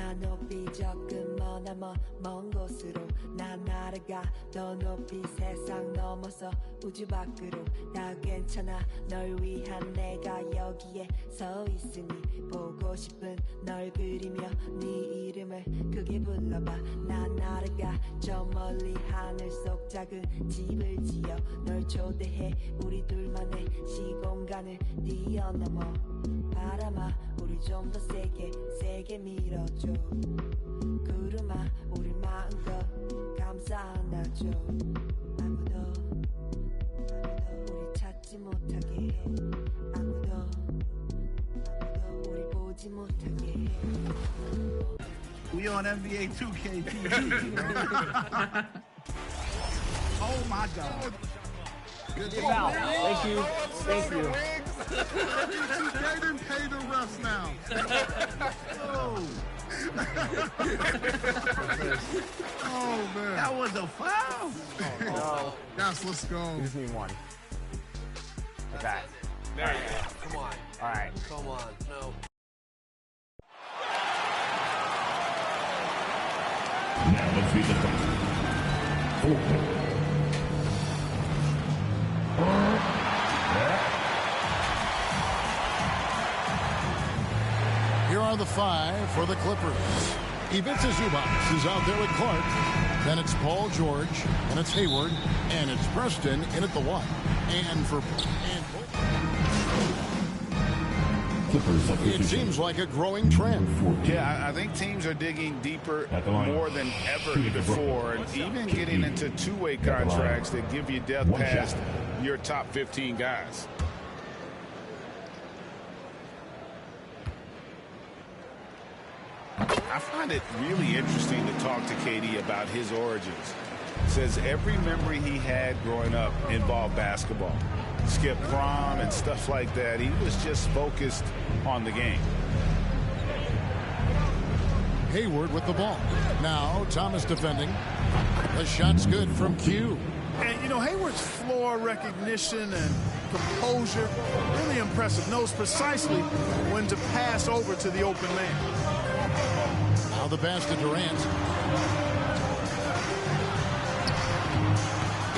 난 높이 조금 머나먼 먼 곳으로 난 날아가 더 높이 세상 넘어서 우주 밖으로 다 괜찮아 널 위한 내가 여기에 서 있으니 보고 싶은 널 그리며 네 이름을 크게 불러봐 난 날아가 저 멀리 하늘 속 작은 집을 지어 널 초대해 우리 둘만의 시공간을 뛰어넘어 바람아 우리 좀 더 세게 밀어줘 구름아 우리 마음껏 감싸 안아줘 아무도 우리 찾지 못하게 해 아무도 우리 보지 못하게 해 We on NBA 2K TV. Oh my God. Good foul. Thank you. Thank you. They didn't pay the refs now. Oh. Oh, man. That was a foul. No. Yes, let's go. You just need one. Okay. There you go. Come on. All right. Come on. No. Now let's read the first. Here are the five for the Clippers. Ivica Zubac is out there with Clark. Then it's Paul George, and it's Hayward, and it's Preston in at the one. It seems like a growing trend. Yeah, I think teams are digging deeper more than ever before, and even getting into two-way contracts that give you depth past your top 15 guys. I find it really interesting to talk to KD about his origins. Says every memory he had growing up involved basketball. Skip prom and stuff like that. He was just focused on the game. Hayward with the ball. Now Thomas defending. The shot's good from Q. And, you know, Hayward's floor recognition and composure, really impressive. Knows precisely when to pass over to the open man. Now the pass to Durant.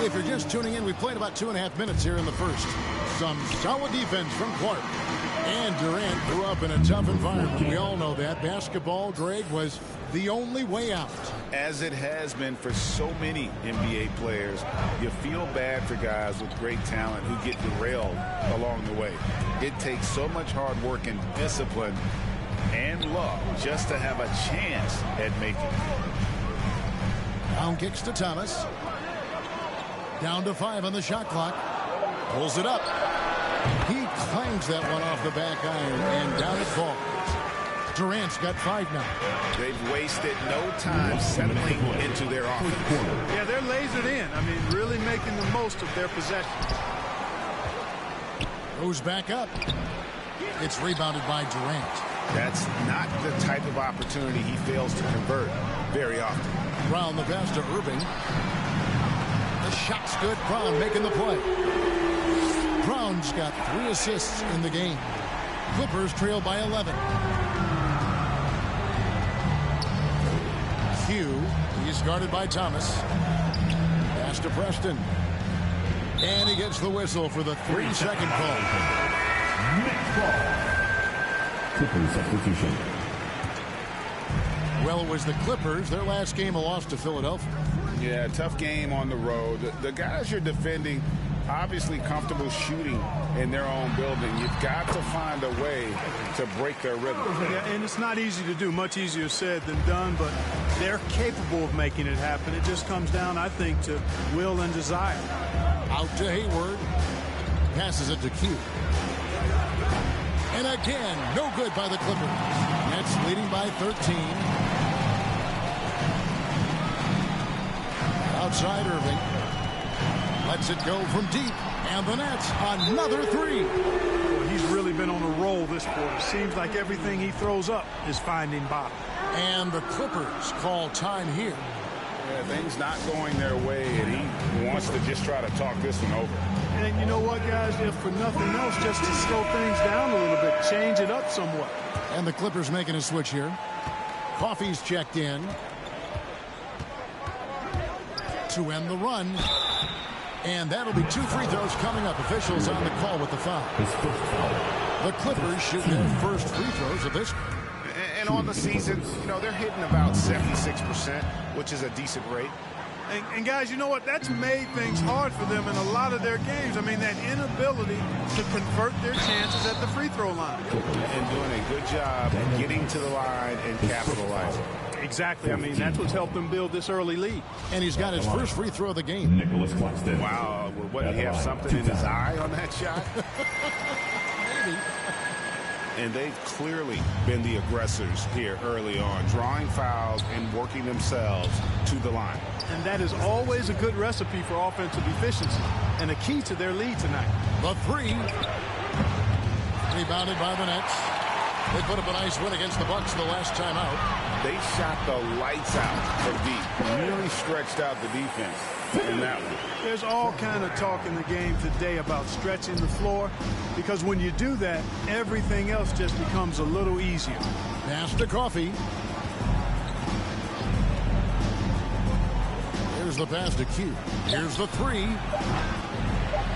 If you're just tuning in, we played about 2.5 minutes here in the first. Some solid defense from Clark. And Durant grew up in a tough environment. We all know that. Basketball, Greg, was the only way out. As it has been for so many NBA players, you feel bad for guys with great talent who get derailed along the way. It takes so much hard work and discipline and luck just to have a chance at making it. Down kicks to Thomas. Down to 5 on the shot clock. Pulls it up. He clangs that one off the back iron, and down it falls. Durant's got 5 now. They've wasted no time settling into their offense. Yeah, they're lasered in. I mean, really making the most of their possession. Goes back up. It's rebounded by Durant. That's not the type of opportunity he fails to convert very often. Brown the pass to Irving. The shot's good. Brown making the play. Brown's got 3 assists in the game. Clippers trail by 11. Q, he's guarded by Thomas. Pass to Preston. And he gets the whistle for the 3-second call. Next ball. Clippers substitution. Well, it was the Clippers. Their last game, a loss to Philadelphia. Yeah, tough game on the road. The guys you're defending, obviously comfortable shooting in their own building. You've got to find a way to break their rhythm. Yeah, and it's not easy to do. Much easier said than done, but they're capable of making it happen. It just comes down, I think, to will and desire. Out to Hayward. Passes it to Q. And again, no good by the Clippers. Nets leading by 13. Outside Irving. Lets it go from deep. And the Nets, another 3. He's really been on a roll this quarter. Seems like everything he throws up is finding bottom. And the Clippers call time here. Yeah, things not going their way, and he wants to just try to talk this one over. And you know what, guys? If for nothing else, just to slow things down a little bit, change it up somewhat. And the Clippers making a switch here. Coffey's checked in to end the run. And that'll be 2 free throws coming up. Officials on the call with the foul. The Clippers shoot their first free throws of this. And on the season, you know, they're hitting about 76%, which is a decent rate. And guys, you know what? That's made things hard for them in a lot of their games. I mean, that inability to convert their chances at the free throw line. And doing a good job getting to the line and capitalizing. Exactly. I mean, that's what's helped them build this early lead. And he's got his first free throw of the game. Nicholas Claxton. Wow. What, did he have something in his eye on that shot? Maybe. And they've clearly been the aggressors here early on, drawing fouls and working themselves to the line. And that is always a good recipe for offensive efficiency and a key to their lead tonight. The 3. Rebounded by the Nets. They put up a nice win against the Bucks the last time out. They shot the lights out from deep, really stretched out the defense in that one. There's all kind of talk in the game today about stretching the floor, because when you do that, everything else just becomes a little easier. Pass to Coffey. Here's the pass to Q. Here's the 3.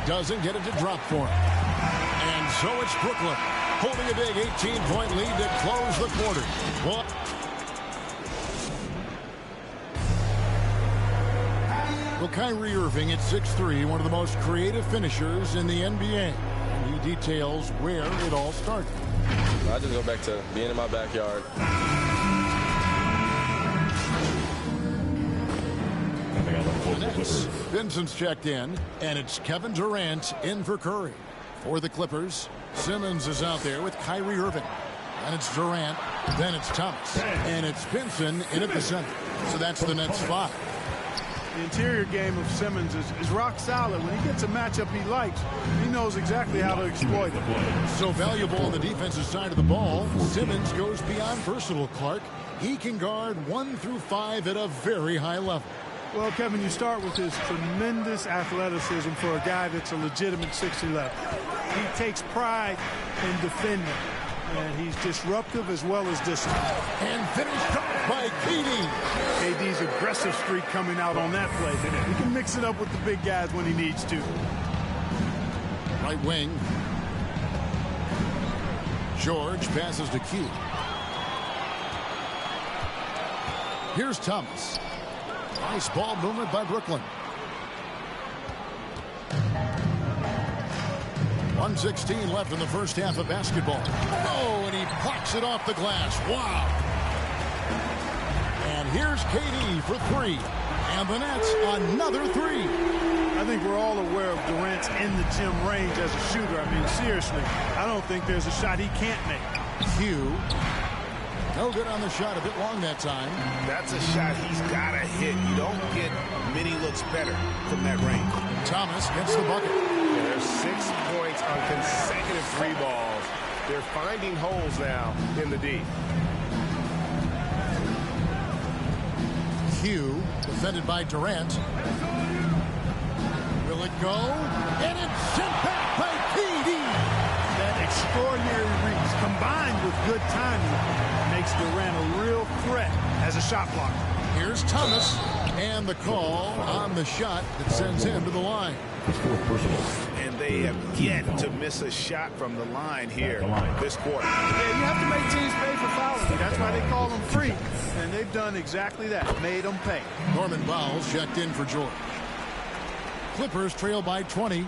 Doesn't get it to drop for him. And so it's Brooklyn holding a big 18-point lead to close the quarter. Well, Kyrie Irving at 6'3", one of the most creative finishers in the NBA. And he details where it all started. I just go back to being in my backyard. Vincent's checked in, and it's Kevin Durant in for Curry. For the Clippers, Simmons is out there with Kyrie Irving. And it's Durant, then it's Thomas, and it's Vincent in at the center. So that's the Nets 5. The interior game of Simmons is rock solid. When he gets a matchup he likes, he knows exactly how to exploit it. So valuable on the defensive side of the ball, Simmons goes beyond versatile, Clark. He can guard 1 through 5 at a very high level. Well, Kevin, you start with his tremendous athleticism for a guy that's a legitimate 6'11". He takes pride in defending, and he's disruptive as well as disciplined. And finished off by KD. KD's aggressive streak coming out on that play. He can mix it up with the big guys when he needs to. Right wing. George passes to Q. Here's Thomas. Nice ball movement by Brooklyn. 1:16 left in the first half of basketball. Oh, and he blocks it off the glass. Wow. And here's KD for 3. And the Nets another 3. I think we're all aware of Durant's in-the-gym range as a shooter. I mean, seriously, I don't think there's a shot he can't make. Hugh. No good on the shot, a bit long that time. That's a shot he's got to hit. You don't get many looks better from that range. Thomas gets the bucket. There's 6 points on consecutive 3 balls. They're finding holes now in the D. Hugh, defended by Durant. Will it go? And it's sent back by KD. That extraordinary reach combined with good timing makes Durant a real threat as a shot blocker. Here's Thomas, and the call on the shot that sends him to the line. And they have yet to miss a shot from the line here this quarter. Yeah, you have to make teams pay for fouling. That's why they call them free. And they've done exactly that, made them pay. Norman Bowles checked in for George. Clippers trail by 20.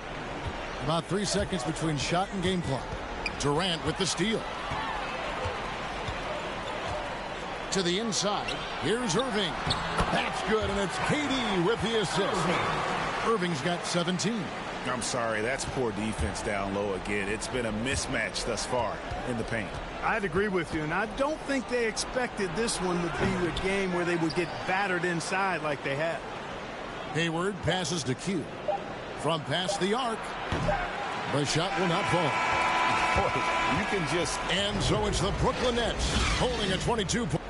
About 3 seconds between shot and game clock. Durant with the steal. To the inside. Here's Irving. That's good, and it's KD with the assist. Irving's got 17. I'm sorry, that's poor defense down low again. It's been a mismatch thus far in the paint. I'd agree with you, and I don't think they expected this one to be a game where they would get battered inside like they have. Hayward passes to Q. From past the arc. The shot will not fall. You can just... And so it's the Brooklyn Nets holding a 22-point.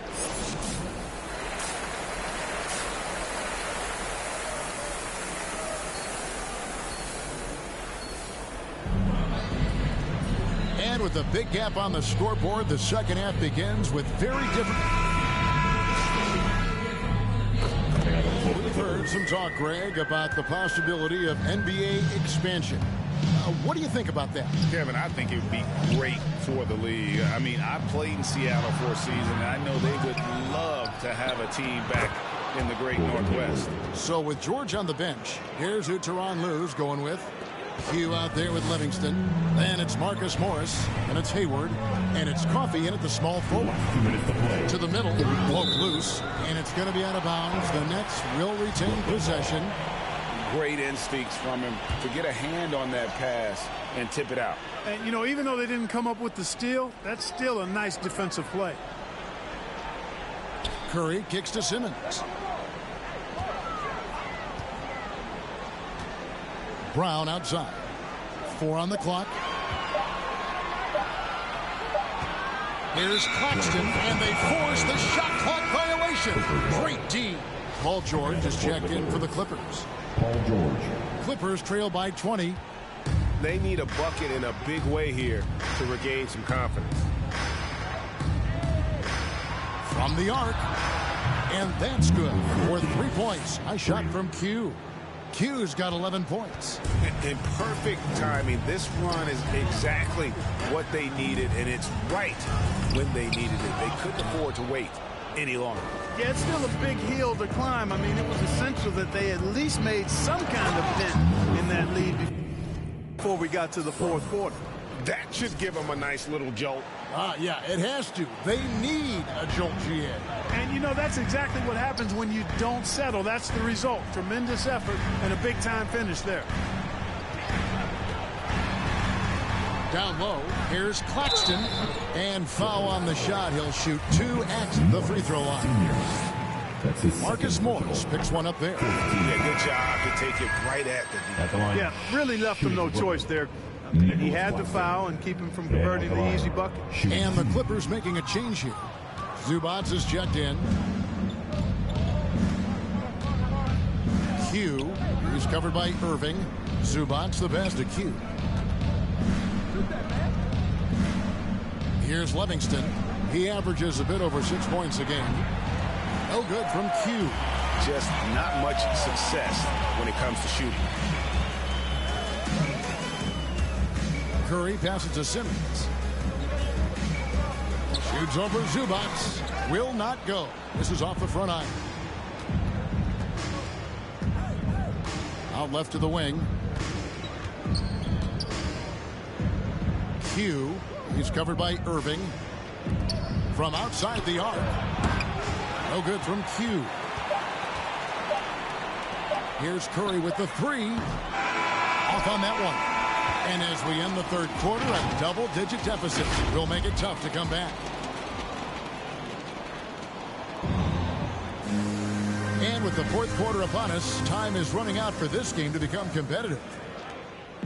And with a big gap on the scoreboard, the second half begins with very different... some talk, Greg, about the possibility of NBA expansion. What do you think about that? Kevin, I think it would be great for the league. I mean, I played in Seattle for a season, and I know they would love to have a team back in the great Northwest. So with George on the bench, here's who Tyronn Lue's going with. Hugh out there with Livingston. Then it's Marcus Morris, and it's Hayward, and it's Coffey in at the small forward. To the middle, poke loose, and it's going to be out of bounds. The Nets will retain possession. Great instincts from him to get a hand on that pass and tip it out. And, you know, even though they didn't come up with the steal, that's still a nice defensive play. Curry kicks to Simmons. Brown outside. 4 on the clock. Here's Claxton, and they force the shot clock violation. Great D. Paul George is checked in for the Clippers. Paul George. Clippers trail by 20. They need a bucket in a big way here to regain some confidence. From the arc. And that's good for 3 points. Nice shot from Q. Q's got 11 points. In perfect timing. This run is exactly what they needed, and it's right when they needed it. They couldn't afford to wait any longer. Yeah, it's still a big hill to climb. I mean, it was essential that they at least made some kind of dent in that lead before we got to the fourth quarter. That should give them a nice little jolt. Yeah, it has to. They need a jolt, GA. And, you know, that's exactly what happens when you don't settle. That's the result. Tremendous effort and a big-time finish there. Down low, here's Claxton. And foul on the shot. He'll shoot 2 at the free throw line. That's his Marcus Morris picks one up there. Yeah, good job to take it right at the line. Yeah, really left him no choice there. He had to foul and keep him from converting the easy bucket. And the Clippers making a change here. Zubats is checked in. Q, he's covered by Irving. Zubats the pass to Q. Here's Livingston. He averages a bit over 6 points a game. No good from Q. Just not much success when it comes to shooting. Curry passes to Simmons. Shoots over Zubats. Will not go. This is off the front iron. Out left to the wing. Q. He's covered by Irving. From outside the arc. No good from Q. Here's Curry with the 3. Off on that one. And as we end the third quarter, a double-digit deficit will make it tough to come back. And with the fourth quarter upon us, time is running out for this game to become competitive.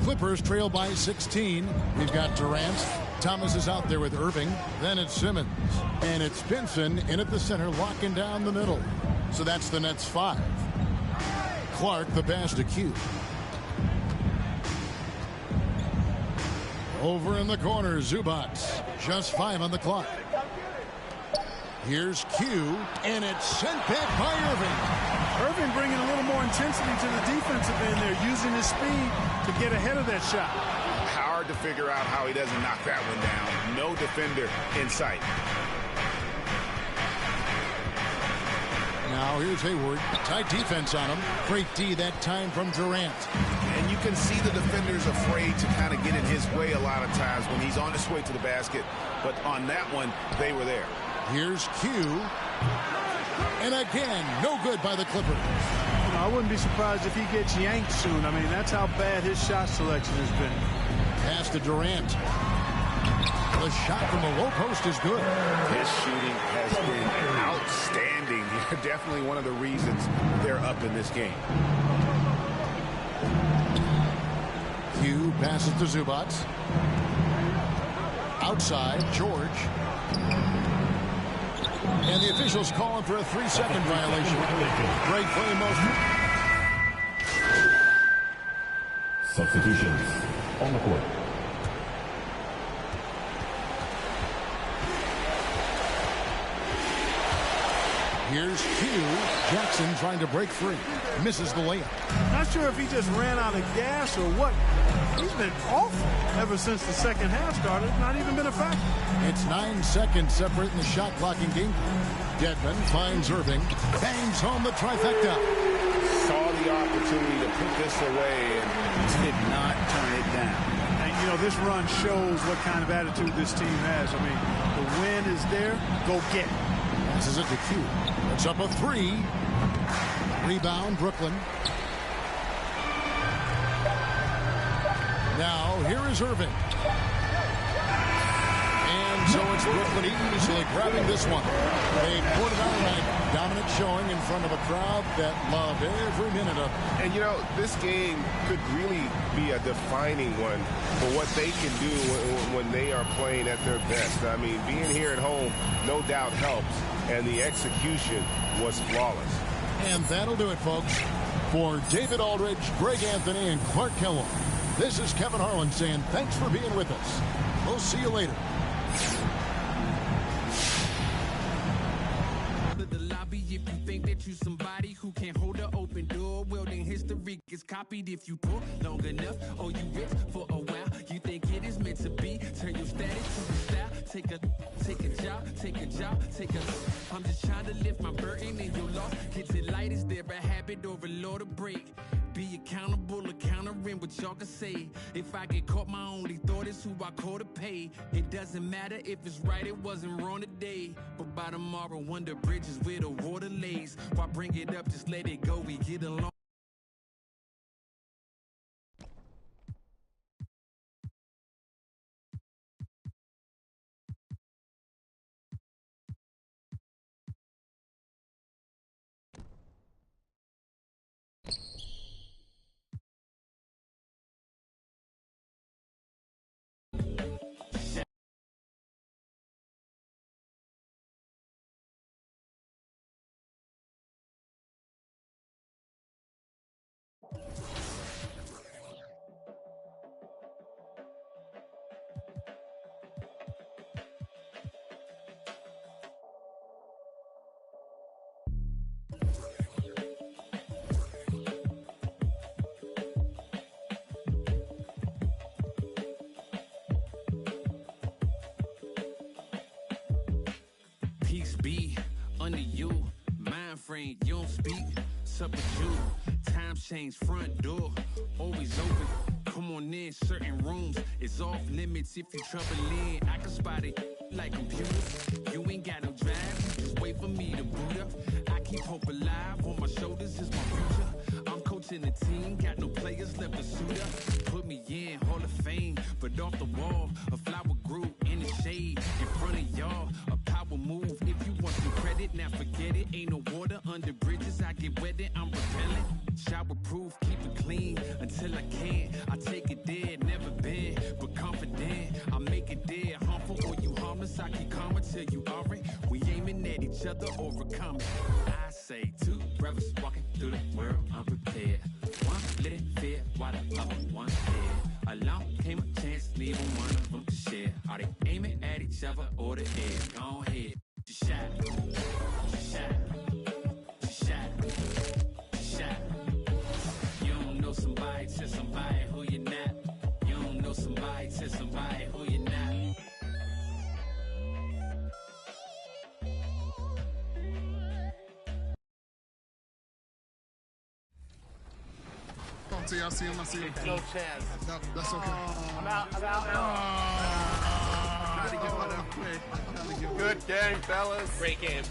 Clippers trail by 16. We've got Durant. Thomas is out there with Irving. Then it's Simmons. And it's Benson in at the center, locking down the middle. So that's the Nets 5. Clark, the pass to Q. Over in the corner, Zubats. Just 5 on the clock. Here's Q, and it's sent back by Irving. Irving bringing a little more intensity to the defensive end there, using his speed to get ahead of that shot. Hard to figure out how he doesn't knock that one down. No defender in sight. Now here's Hayward. Tight defense on him. Great D that time from Durant. And you can see the defenders afraid to kind of get in his way a lot of times when he's on his way to the basket. But on that one, they were there. Here's Q. And again, no good by the Clippers. You know, I wouldn't be surprised if he gets yanked soon. I mean, that's how bad his shot selection has been. Pass to Durant. The shot from the low post is good. His shooting has been outstanding. Definitely one of the reasons they're up in this game. Q passes to Zubats. Outside, George. And the officials calling for a 3-second violation. Great play, Mostert. Substitutions on the court. Here's Q. Jackson trying to break free. Misses the layup. Not sure if he just ran out of gas or what. He's been awful ever since the second half started. Not even been a factor. It's 9 seconds separating the shot clock in game. Dedmon finds Irving. Bangs home the trifecta. Saw the opportunity to put this away and did not turn it down. And, you know, this run shows what kind of attitude this team has. I mean, the win is there. Go get it. Passes it to Q. It's up a 3. Rebound, Brooklyn. Now, here is Irving. And so it's Brooklyn easily grabbing this one. They put it on right. Dominant showing in front of a crowd that loved every minute of it. And, you know, this game could really be a defining one for what they can do when they are playing at their best. I mean, being here at home no doubt helps, and the execution was flawless. And that'll do it, folks. For David Aldridge, Greg Anthony, and Clark Kellogg, this is Kevin Harlan saying thanks for being with us. We'll see you later. If you think that you somebody who can't hold an open door, well then history gets copied if you pull long enough or you rich for a while. You think it is meant to be, turn your status to a style. Take a job. I'm just trying to lift my burden and your loss gets it light. Is there a habit or a law to break? Be accountable, countering what y'all can say. If I get caught, my only thought is who I call to pay. It doesn't matter if it's right, it wasn't wrong today. But by tomorrow, wonder bridges where the water lays. Why bring it up, just let it go, we get along. Peace be under you, mind frame, you don't speak, sup with you, time change, front door, always open, come on in, certain rooms, it's off limits if you trouble in, I can spot it like computers, you ain't got no drive, just wait for me to boot up, I keep hope alive, on my shoulders is my future, I'm coaching the team, got no players left to suit up, put me in, Hall of Fame, but off the wall, a flower grew in the shade, in front of y'all, a power move, if you want some credit, now forget it, ain't no water under bridges, I get wetted, I'm repellent, shower proof, keep it clean, until I can't, I take it there, never been, but confident, I make it there, harmful or you harmless, I keep calm until you aren't, we aiming at each other or a comment, I say two brothers walking through the world unprepared, one let it fear, while the other one's dead, along came a chance, neither one of them to share, are they aiming at each other or the air, go ahead, you shot, you don't know somebody to somebody who you're not, you don't know somebody to somebody who you're not. I see him. No chance. No, that's okay. I'm out. Good game, fellas. Great game.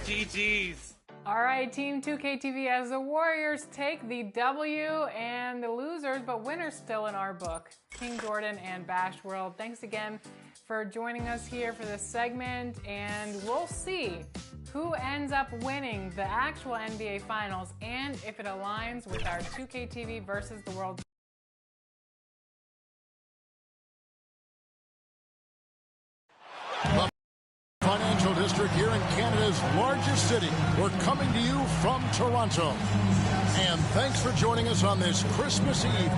GG's. All right, Team 2K TV, as the Warriors take the W and the losers, but winners still in our book, King Jordan and Bash World. Thanks again for joining us here for this segment, and we'll see who ends up winning the actual NBA Finals and if it aligns with our 2K TV versus the World. Financial District here in Canada's largest city. We're coming to you from Toronto. And thanks for joining us on this Christmas Eve.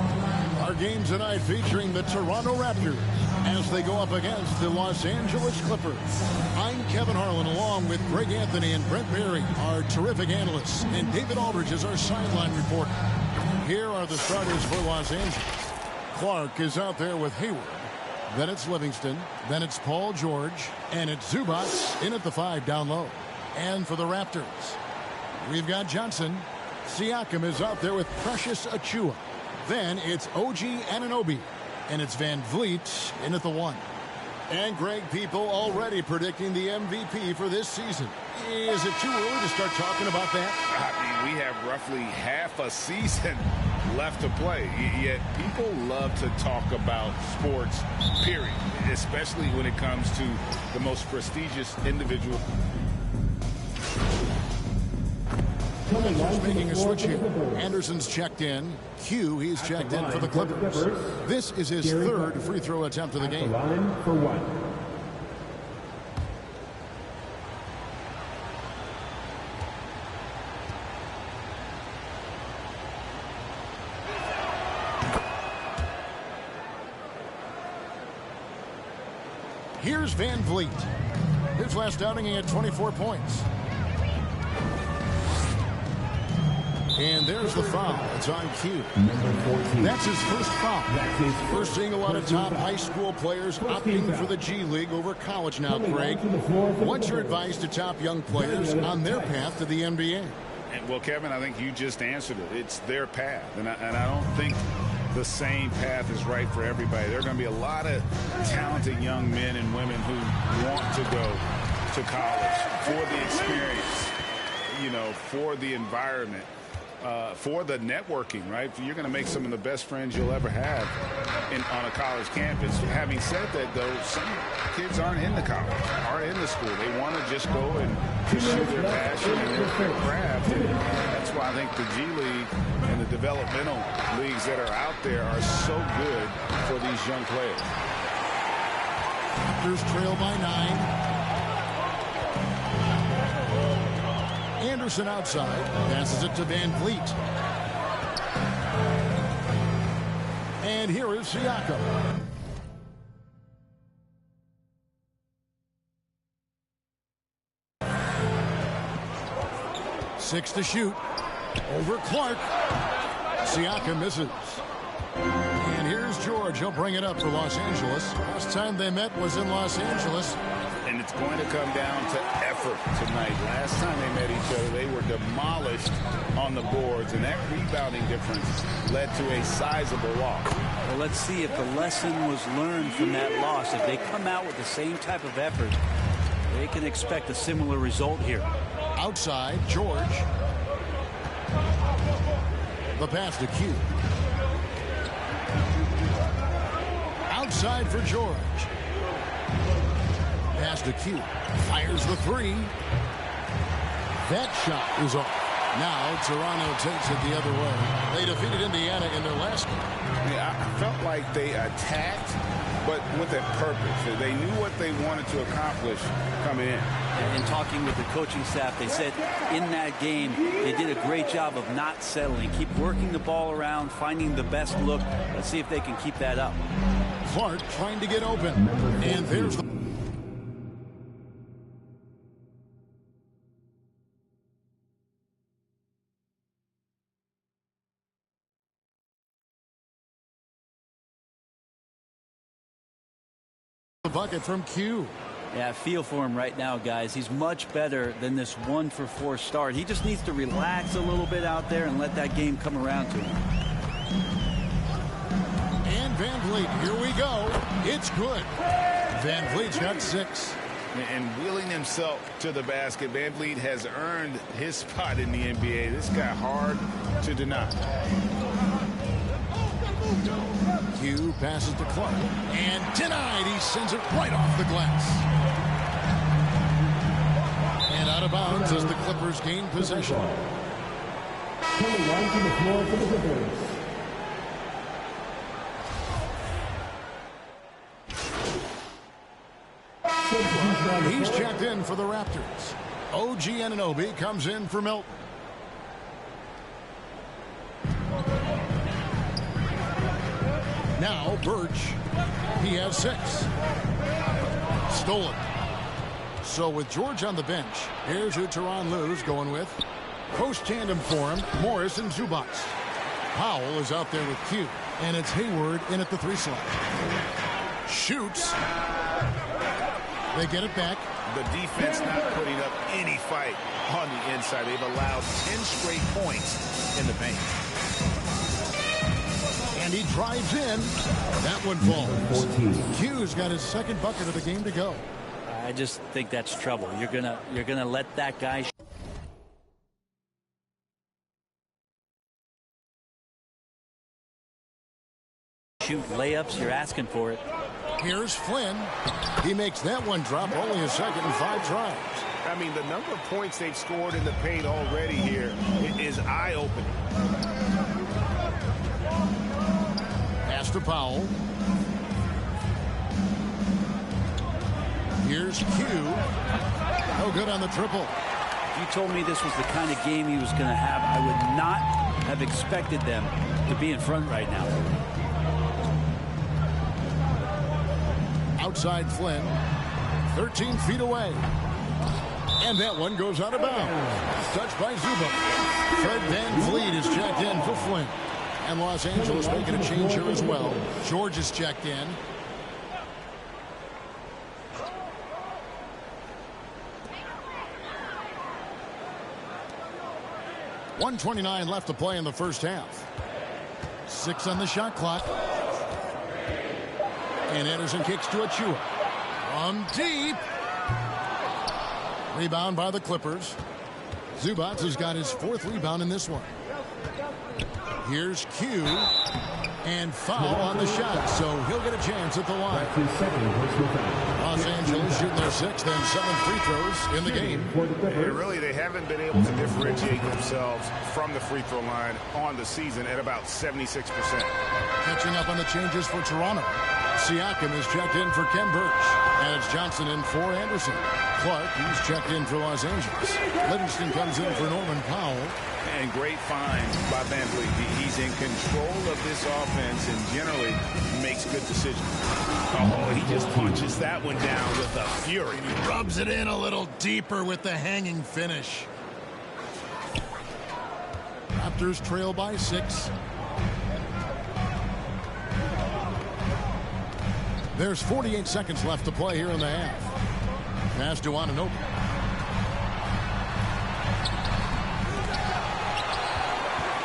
Our Our game tonight featuring the Toronto Raptors as they go up against the Los Angeles Clippers. I'm Kevin Harlan along with Greg Anthony and Brent Berry, our terrific analysts, and David Aldridge is our sideline reporter. Here are the starters for Los Angeles. Clark is out there with Hayward. Then it's Livingston. Then it's Paul George. And it's Zubats in at the 5 down low. And for the Raptors, we've got Johnson. Siakam is out there with Precious Achiuwa. Then it's OG Anunoby. And it's Van Vliet in at the 1. And Greg, people already predicting the MVP for this season. Is it too early to start talking about that? I mean, we have roughly half a season left to play, yet people love to talk about sports, period, especially when it comes to the most prestigious individual. Clippers making a switch here. Anderson's checked in. Q, he's checked in for the Clippers. This is his third free throw attempt of the game. For 1. Here's Van Vliet. His last outing, he had 24 points. And there's the foul. It's on Q. That's his first foul. We're seeing a lot of top high school players opting for the G League over college now, Craig. What's your advice to top young players on their path to the NBA? Well, Kevin, I think you just answered it. It's their path. And I don't think the same path is right for everybody. There are going to be a lot of talented young men and women who want to go to college for the experience, you know, for the environment, for the networking, right? You're going to make some of the best friends you'll ever have on a college campus. Having said that, though, some kids aren't into college, aren't into school. They want to just go and pursue their passion and their craft. And that's why I think the G League and the developmental leagues that are out there are so good for these young players. Raptors trail by 9. Anderson outside, passes it to Van Vliet. And here is Siakam. Six to shoot. Over Clark. Siakam misses. And here's George. He'll bring it up for Los Angeles. Last time they met was in Los Angeles. And it's going to come down to effort tonight. Last time they met each other, they were demolished on the boards, and that rebounding difference led to a sizable loss. Well, let's see if the lesson was learned from that loss. If they come out with the same type of effort, they can expect a similar result here. Outside, George. The pass to Q. Outside for George. Pass to Q. Fires the 3. That shot is off. Now Toronto takes it the other way. They defeated Indiana in their last game. Yeah, I felt like they attacked, but with a purpose. They knew what they wanted to accomplish coming in. And talking with the coaching staff, they said in that game they did a great job of not settling. Keep working the ball around, finding the best look. Let's see if they can keep that up. Clark trying to get open. And there's the bucket from Q. Yeah, I feel for him right now, guys. He's much better than this 1-for-4 start. He just needs to relax a little bit out there and let that game come around to him. And Van Vliet, here we go. It's good. Van Vliet's got 6. And wheeling himself to the basket, Van Vliet has earned his spot in the NBA. This guy hard to deny. Q passes to Clark. And denied. He sends it right off the glass. And out of bounds as the Clippers gain possession. Coming onto the floor for the Clippers. He's checked in for the Raptors. OG Anunoby comes in for Milton. Now Birch. He has 6. Stolen. So with George on the bench, here's who Tyronn Lue's going with. Post tandem for him, Morris and Zubac. Powell is out there with Q, and it's Hayward in at the 3 slot. Shoots. They get it back. The defense not putting up any fight on the inside. They've allowed 10 straight points in the paint. And he drives in. That one falls. Q's got his 2nd bucket of the game to go. I just think that's trouble. You're gonna let that guy shoot layups. You're asking for it. Here's Flynn. He makes that one drop, only a 2nd and 5 tries. I mean, the number of points they've scored in the paint already here is eye-opening. Pass to Powell. Here's Q. No good on the triple. If you told me this was the kind of game he was going to have, I would not have expected them to be in front right now. Outside Flynn. 13 feet away. And that one goes out of bounds. Touched by Zubac. Fred VanVleet is checked in for Flynn. And Los Angeles making a change here as well. George is checked in. .129 left to play in the first half. 6 on the shot clock. And Anderson kicks to Achua. From deep. Rebound by the Clippers. Zubac has got his 4th rebound in this one. Here's Q. And foul on the shot, so he'll get a chance at the line. Los Angeles shooting their 6th and 7th free throws in the game. Really, they haven't been able to differentiate themselves from the free throw line on the season at about 76%. Catching up on the changes for Toronto. Siakam is checked in for Ken Birch. And it's Johnson in for Anderson. Clark, he's checked in for Los Angeles. Livingston comes in for Norman Powell. And great find by VanVleet. He's in control of this offense and generally makes good decisions. Oh, he just punches that one down with a fury. He rubs it in a little deeper with the hanging finish. Raptors trail by 6. There's 48 seconds left to play here in the half. Pass to Anunoby.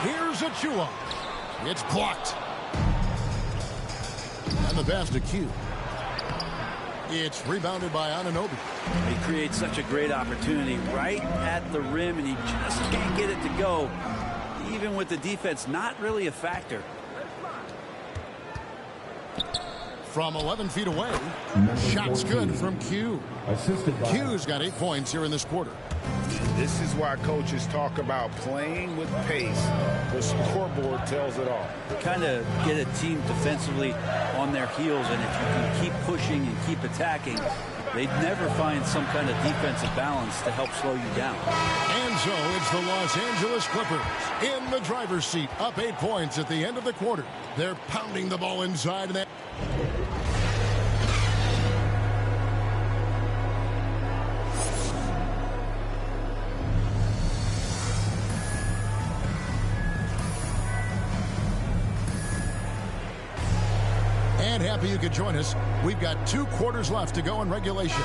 Here's Achua. It's blocked. And the pass to Q. It's rebounded by Anunoby. He creates such a great opportunity right at the rim, and he just can't get it to go. Even with the defense not really a factor. From 11 feet away. Shot's good from Q. Q's got 8 points here in this quarter. This is why coaches talk about playing with pace. The scoreboard tells it all. Kind of get a team defensively on their heels, and if you can keep pushing and keep attacking, they'd never find some kind of defensive balance to help slow you down. And so it's the Los Angeles Clippers in the driver's seat, up 8 points at the end of the quarter. They're pounding the ball inside. And happy you could join us. We've got 2 quarters left to go in regulation.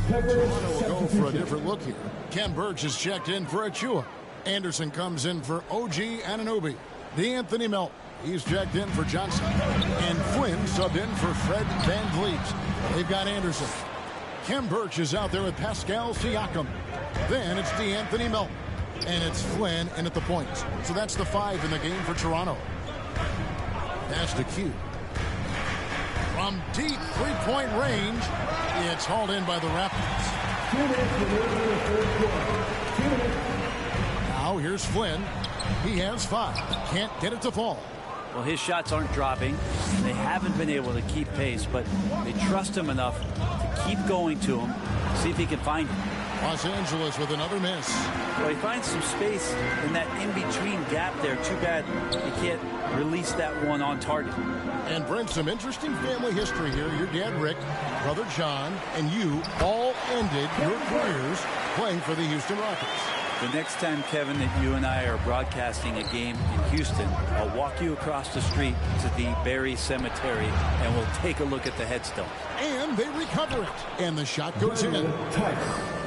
Toronto will go for a different look here. Ken Birch is checked in for Achua. Anderson comes in for OG Anunoby. DeAnthony Melton, he's checked in for Johnson. And Flynn subbed in for Fred VanVleet. They've got Anderson. Ken Birch is out there with Pascal Siakam. Then it's DeAnthony Melton. And it's Flynn in at the points. So that's the 5 in the game for Toronto. Pass to Q. From deep 3-point range, it's hauled in by the Raptors. Now here's Flynn. He has 5. Can't get it to fall. Well, his shots aren't dropping. They haven't been able to keep pace, but they trust him enough to keep going to him, see if he can find him. Los Angeles with another miss. Well, he finds some space in that in-between gap there. Too bad he can't release that one on target. And Brent, some interesting family history here. Your dad, Rick, brother John, and you all ended your careers playing for the Houston Rockets. The next time, Kevin, that you and I are broadcasting a game in Houston, I'll walk you across the street to the Berry Cemetery, and we'll take a look at the headstone. And they recover it. And the shot goes in.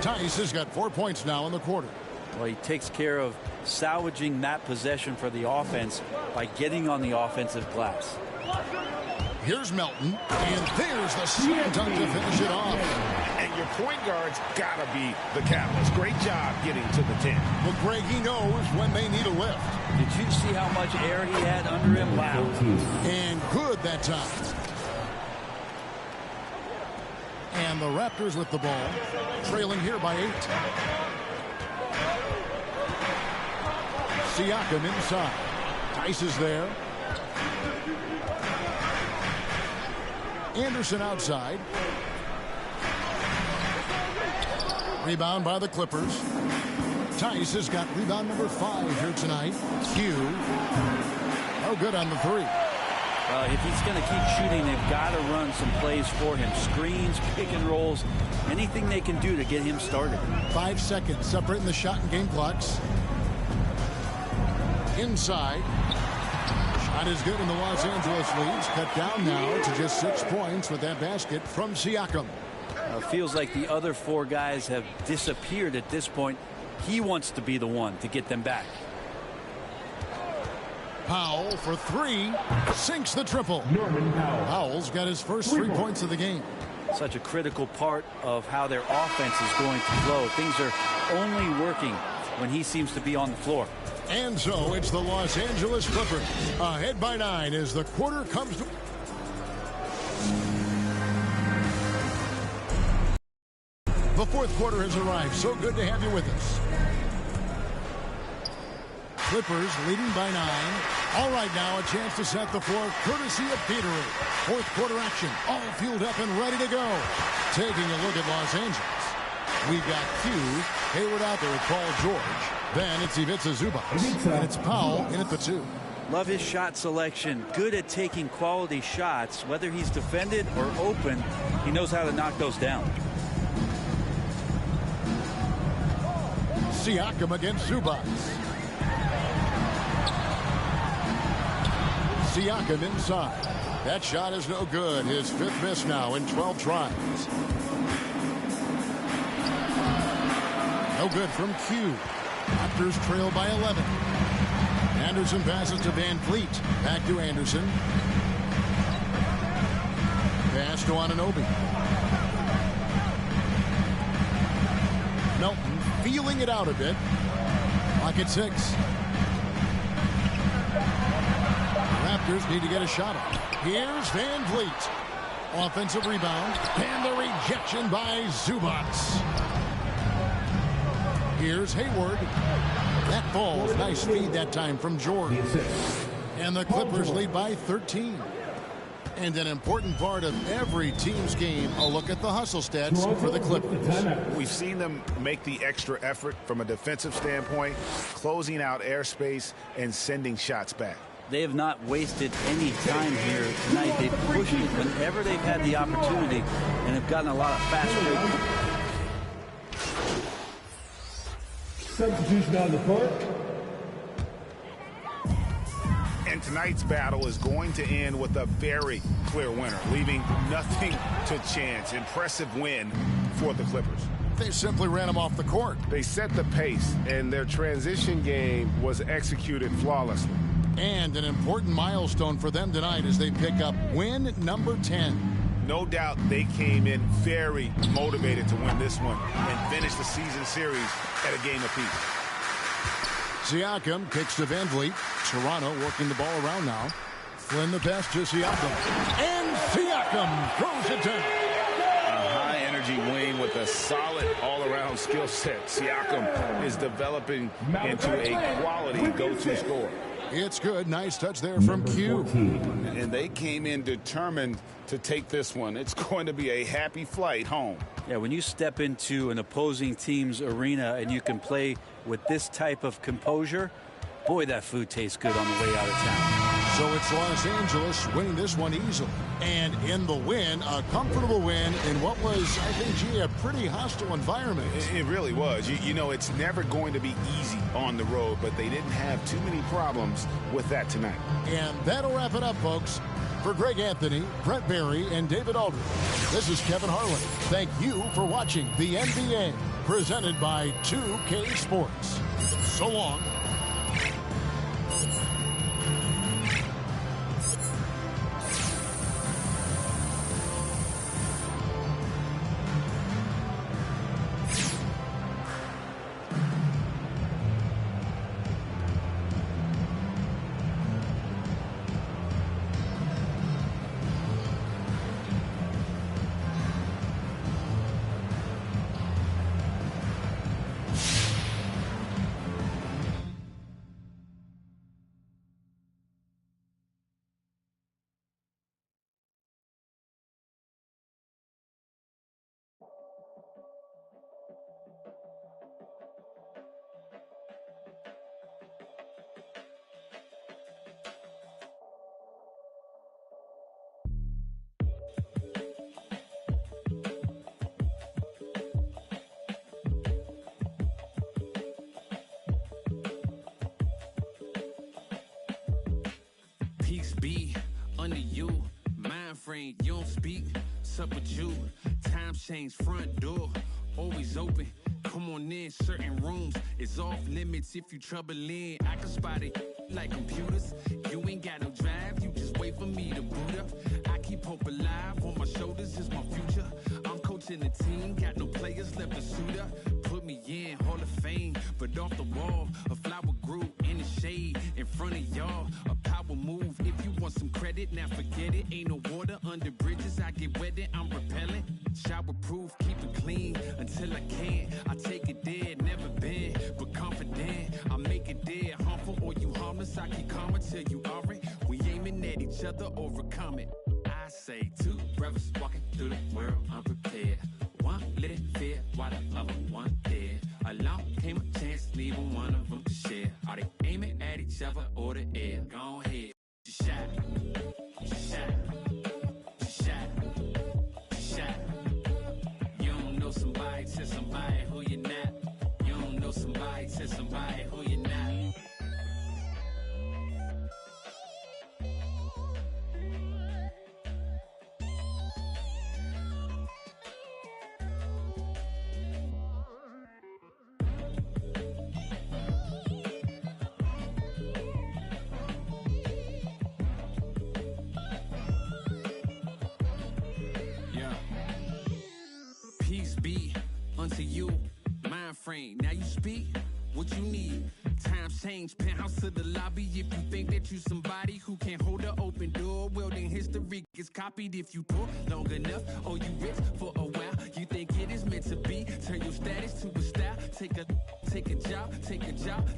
Tice has got 4 points now in the quarter. Well, he takes care of salvaging that possession for the offense by getting on the offensive glass. Here's Melton, and there's the slam dunk to finish it off. And your point guard's got to be the catalyst. Great job getting to the 10. Well, Greg, he knows when they need a lift. Did you see how much air he had under him? Wow. And good that time. And the Raptors with the ball, trailing here by 8. Siakam inside. Tice is there. Anderson outside. Rebound by the Clippers. Tice has got rebound number 5 here tonight. Q. Oh, good on the 3. If he's going to keep shooting, they've got to run some plays for him. Screens, pick and rolls, anything they can do to get him started. 5 seconds separating the shot and game clocks. Inside. Shot is good, and the Los Angeles leads cut down now to just 6 points with that basket from Siakam. Feels like the other 4 guys have disappeared at this point. He wants to be the one to get them back. Powell for 3, sinks the triple. Powell's got his first 3 points of the game. Such a critical part of how their offense is going to flow. Things are only working when he seems to be on the floor. And so it's the Los Angeles Clippers ahead by 9 as the quarter comes to... The fourth quarter has arrived. So good to have you with us. Clippers leading by 9. All right, now a chance to set the floor courtesy of Petery. Fourth quarter action, all fueled up and ready to go. Taking a look at Los Angeles. We've got Q, Hayward out there with Paul George. Then it's Ivica Zubac. And it's Powell in at the 2. Love his shot selection. Good at taking quality shots. Whether he's defended or open, he knows how to knock those down. Siakam against Zubac. Siakam inside. That shot is no good. His 5th miss now in 12 tries. No good from Q. Raptors trail by 11. Anderson passes to Van Fleet. Back to Anderson. Pass to Anunoby. Melton feeling it out a bit. Clock at 6. Raptors need to get a shot up. Here's Van Vliet. Offensive rebound. And the rejection by Zubac. Here's Hayward. That falls. Nice feed that time from George. And the Clippers lead by 13. And an important part of every team's game, a look at the hustle stats for the Clippers. We've seen them make the extra effort from a defensive standpoint, closing out airspace and sending shots back. They have not wasted any time here tonight. They've pushed it whenever they've had the opportunity and have gotten a lot of fast break. Substitution on the court. And tonight's battle is going to end with a very clear winner, leaving nothing to chance. Impressive win for the Clippers. They simply ran them off the court. They set the pace, and their transition game was executed flawlessly. And an important milestone for them tonight as they pick up win number 10. No doubt they came in very motivated to win this one and finish the season series at a game apiece. Siakam kicks to Van Vliet. Toronto working the ball around now. Flynn the pass to Siakam. And Siakam throws it down. A high-energy wing with a solid all-around skill set. Siakam is developing into a quality go-to scorer. It's good. Nice touch there from Q. And they came in determined to take this one. It's going to be a happy flight home. Yeah, when you step into an opposing team's arena and you can play with this type of composure, boy, that food tastes good on the way out of town. So it's Los Angeles winning this one easily. And in the win, a comfortable win in what was, I think, gee, a pretty hostile environment. It really was. You know, it's never going to be easy on the road, but they didn't have too many problems with that tonight. And that'll wrap it up, folks. For Greg Anthony, Brent Barry, and David Aldridge, this is Kevin Harlan. Thank you for watching the NBA, presented by 2K Sports. So long. Peace be under you, mind frame, you don't speak, sup with you, time change, front door, always open, come on in, certain rooms, it's off limits if you trouble in, I can spot it like computers, you ain't got no drive, you just wait for me to boot up, I keep hope alive, on my shoulders is my future, I'm coaching the team, got no players left to suit up, put me in, Hall of Fame, but off the wall, a flower grew in the shade, in front of y'all, a power move, if you want some credit, now forget it, ain't no water under bridges, I get wetted, I'm repellent, shower proof, keep it clean, until I can, I take it there, never been, but confident, I make it there, harmful or you harmless, I keep calm until you aren't, we aiming at each other, overcome it, I say two brothers walking through the world unprepared, one let it fear, while the other one dead, along came a chance, neither one of them to share, are they aiming at each other or the air, go ahead, shot, shot, shot, shot, you don't know somebody, tell somebody who you're not, you don't know somebody, tell somebody who you're not. Peace be unto you, mind frame. Now you speak what you need. Times change, penthouse to the lobby. If you think that you somebody who can't hold an open door, well then history gets copied. If you poor long enough, or you rich for a while, you think it is meant to be. Turn your status to a style. Take a job,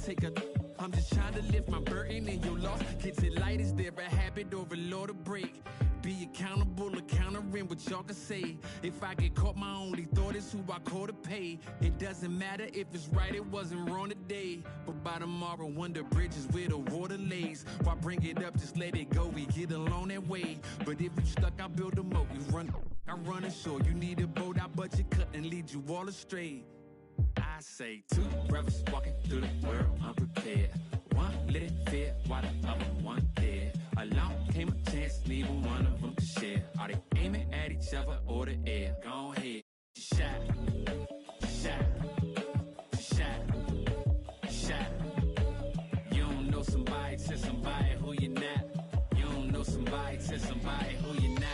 take a. I'm just trying to lift my burden and your loss. Gets it light, is there a habit or a law to break? Be accountable, countering what y'all can say. If I get caught, my only thought is who I call to pay. It doesn't matter if it's right, it wasn't wrong today. But by tomorrow, wonder bridges where the water lays. Why bring it up, just let it go, we get along that way. But if you stuck, I build a moat, you run, I run ashore. You need a boat, I budget cut and lead you all astray. I say two brothers walking through the world unprepared. One let it fear, while the other one dead. Along came a chance, neither one of them to share. Are they aiming at each other or the air? Go ahead, shot, shot, shot, shot. You don't know somebody, tell somebody who you're not. You don't know somebody, tell somebody who you're not.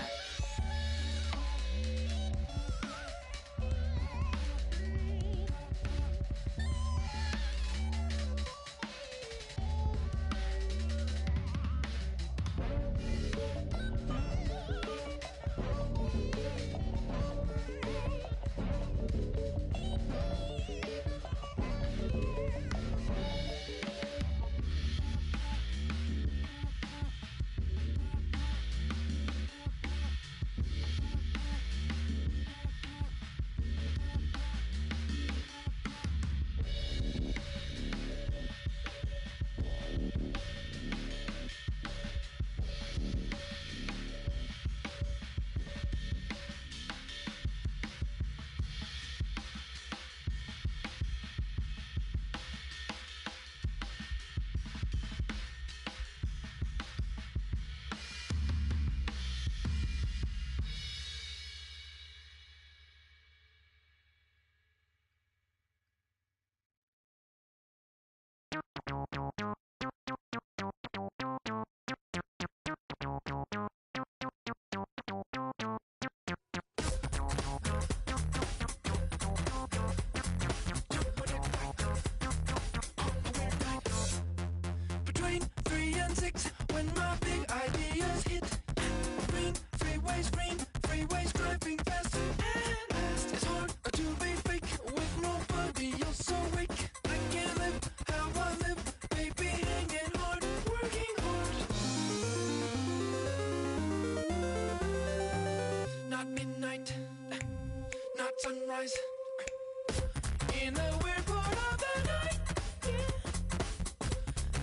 In the weird part of the night, yeah.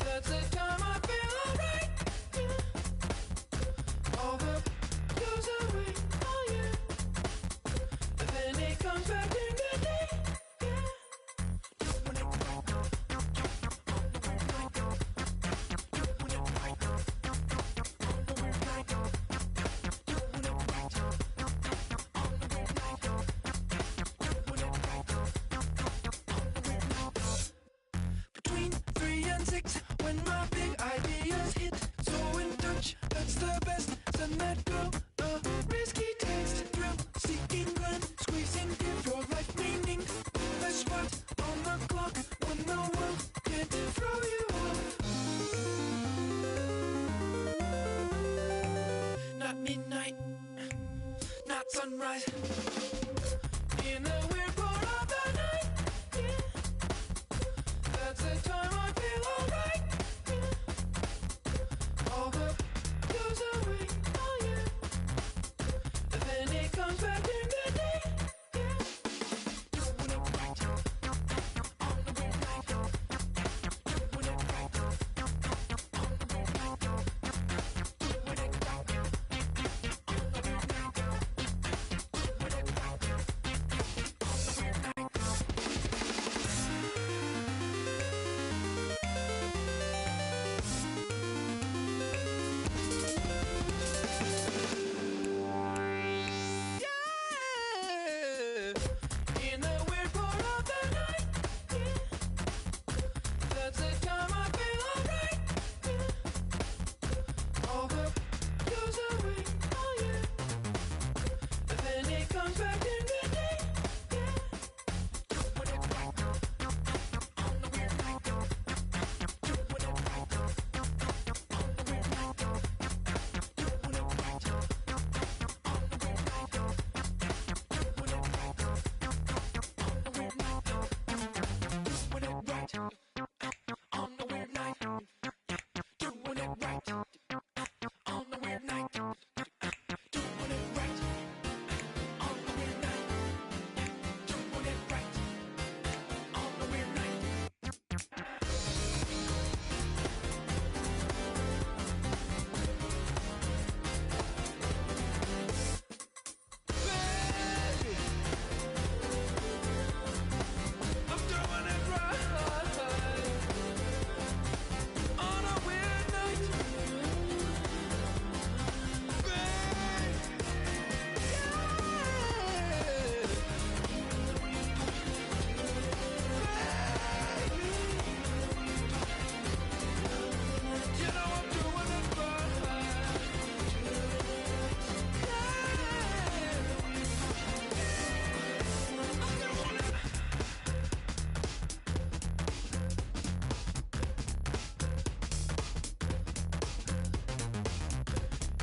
That's the time I feel alright, yeah. All the goes away, oh yeah. But then it comes back in the day, yeah. Between 3 and 6, when my big ideas hit, so in touch, that's the best. Send that girl a risky text, thrill seeking glance, squeezing, give your life meaning. That's what's on the clock when the world can't throw you off. Not midnight, not sunrise. In the weird part of the night, yeah. That's the time I feel alright, yeah. All the goes away, oh yeah. And then it comes back in the day, yeah. Doing it right on the weird night. Doing it right on the weird night. Doing it right on the weird night. Doing it right on the weird night. In the weird part of the night, yeah. That's the time I feel alright, yeah. All the goes away, oh yeah. But then it comes back in the day, yeah. Doing it right on the weird night. Doing it right on the weird night. Doing it right on the weird night. Doing it right on the weird night. Doing it right on the weird night. Doing it right on the weird night. Doing it right on the weird night. Doing it right on the weird night. Baby, I'm doing it right on a weird night. You know I'm doing it right.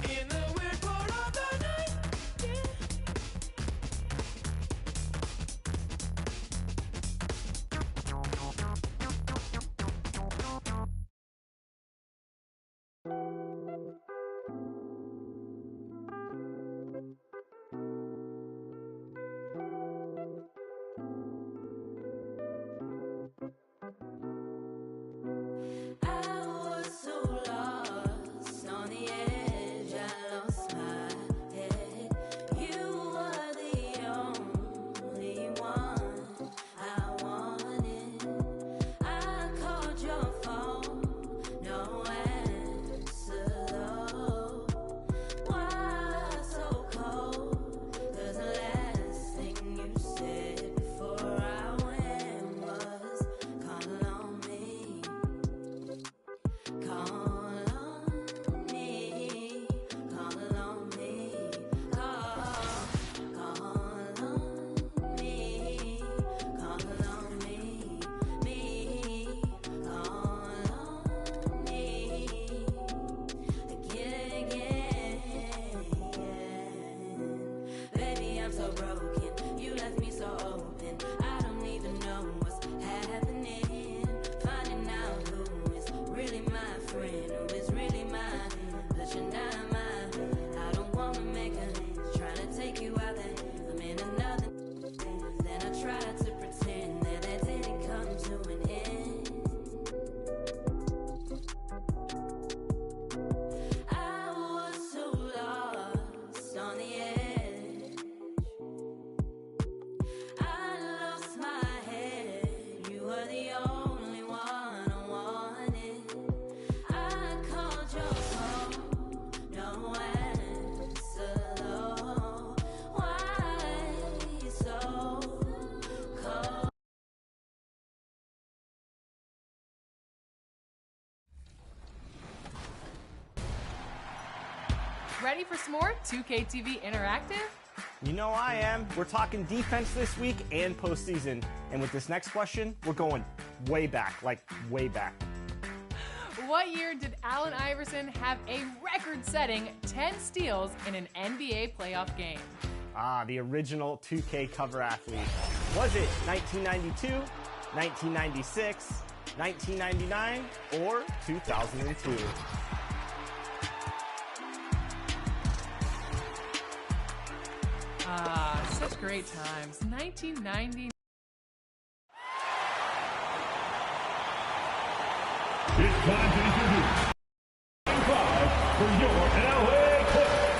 In the weird part of the night, yeah. I was so lost on the edge, I lost my head. You were the only one I wanted. I called your phone, no answer. ready for some more 2KTV Interactive? You know I am. We're talking defense this week and postseason. And with this next question, we're going way back, like way back. What year did Allen Iverson have a record-setting 10 steals in an NBA playoff game? Ah, the original 2K cover athlete. Was it 1992, 1996, 1999, or 2002? Such great times. 1990. It's time to introduce Game 5 for your LA Clippers.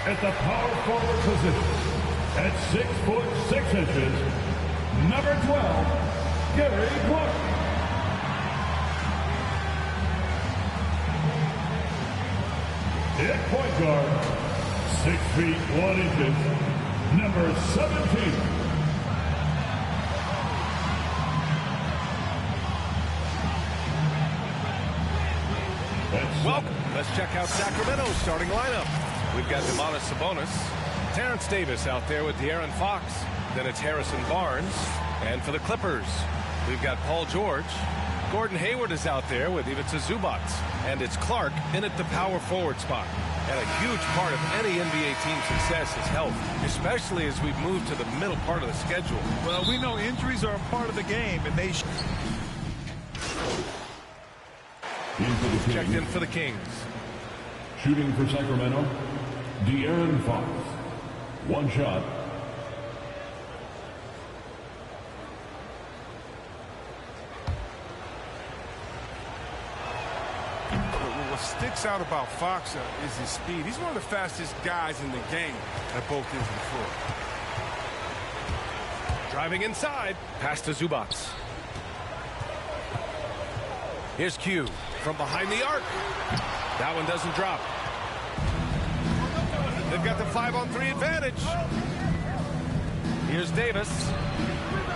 At the power forward position, at 6'6", number 12, Gary Clark. At point guard, 6 feet 1 inches, number 17. Welcome. Let's check out Sacramento's starting lineup. We've got Domantas Sabonis, Terrence Davis out there with De'Aaron Fox. Then it's Harrison Barnes. And for the Clippers, we've got Paul George. Gordon Hayward is out there with Ivica Zubac. And it's Clark in at the power forward spot. And a huge part of any NBA team's success is health, especially as we've moved to the middle part of the schedule. Well, we know injuries are a part of the game, and they... Checked in for the Kings. Shooting for Sacramento, De'Aaron Fox. One shot. What sticks out about Fox is his speed. He's one of the fastest guys in the game at both ends of the floor. Driving inside, pass to Zubac. Here's Q from behind the arc. That one doesn't drop. They've got the 5-on-3 advantage. Here's Davis.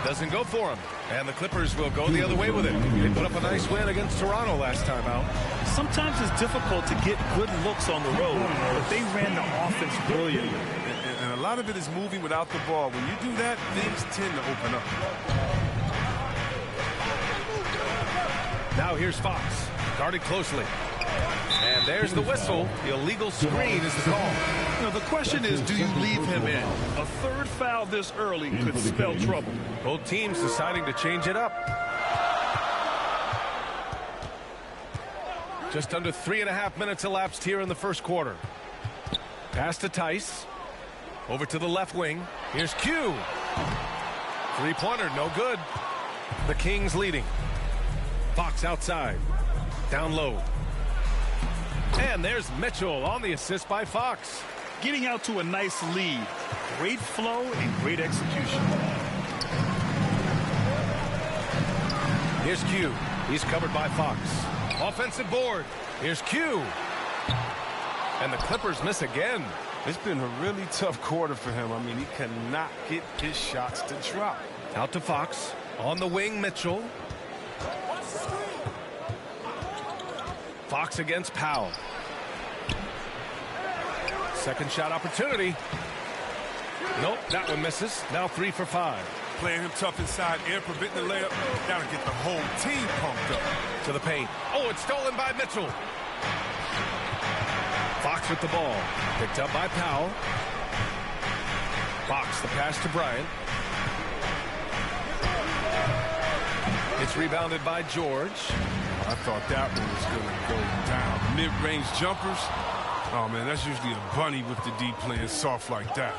Doesn't go for him. And the Clippers will go the other way with it. They put up a nice win against Toronto last time out. Sometimes it's difficult to get good looks on the road, but they ran the offense brilliantly. And a lot of it is moving without the ball. When you do that, things tend to open up. Now here's Fox, guarded closely. And there's the whistle. The illegal screen is the call. You know, the question is, do you leave him in? A third foul this early could spell trouble. Both teams deciding to change it up. Just under 3.5 minutes elapsed here in the first quarter. Pass to Tice. Over to the left wing. Here's Q. Three-pointer, no good. The Kings leading. Fox outside. Down low. And there's Mitchell on the assist by Fox. Getting out to a nice lead. Great flow and great execution. Here's Q. He's covered by Fox. Offensive board. Here's Q. And the Clippers miss again. It's been a really tough quarter for him. I mean, he cannot get his shots to drop. Out to Fox. On the wing, Mitchell. Fox against Powell. Second shot opportunity. Nope, that one misses. Now 3 for 5. Playing him tough inside air, preventing the layup. Got to get the whole team pumped up. To the paint. Oh, it's stolen by Mitchell. Fox with the ball. Picked up by Powell. Fox, the pass to Bryant. It's rebounded by George. I thought that one was going to go down. Mid-range jumpers. Oh, man, that's usually a bunny with the D playing soft like that.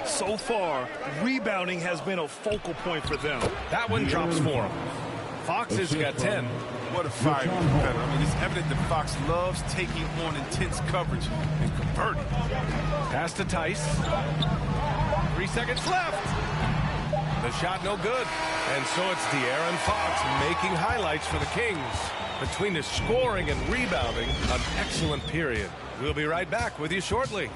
So far, rebounding has been a focal point for them. That one drops for him. Fox has got 10. What a fire competitor. I mean, it's evident that Fox loves taking on intense coverage and converting. Pass to Tice. 3 seconds left. The shot no good. And so it's De'Aaron Fox making highlights for the Kings. Between his scoring and rebounding, an excellent period. We'll be right back with you shortly.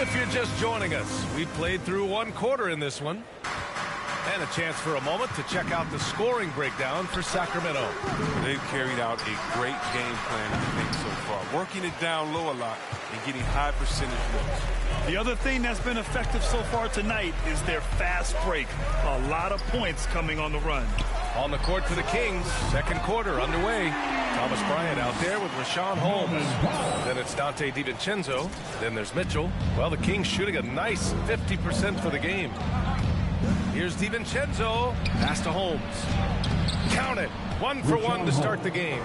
If you're just joining us, we played through one quarter in this one. And a chance for a moment to check out the scoring breakdown for Sacramento. They've carried out a great game plan, I think, so far. Working it down low a lot and getting high percentage looks. The other thing that's been effective so far tonight is their fast break. A lot of points coming on the run. On the court for the Kings, second quarter underway. Thomas Bryant out there with Rashawn Holmes. Then it's Dante DiVincenzo. Then there's Mitchell. Well, the Kings shooting a nice 50% for the game. Here's DiVincenzo. Pass to Holmes. Count it. 1 for 1 to start the game.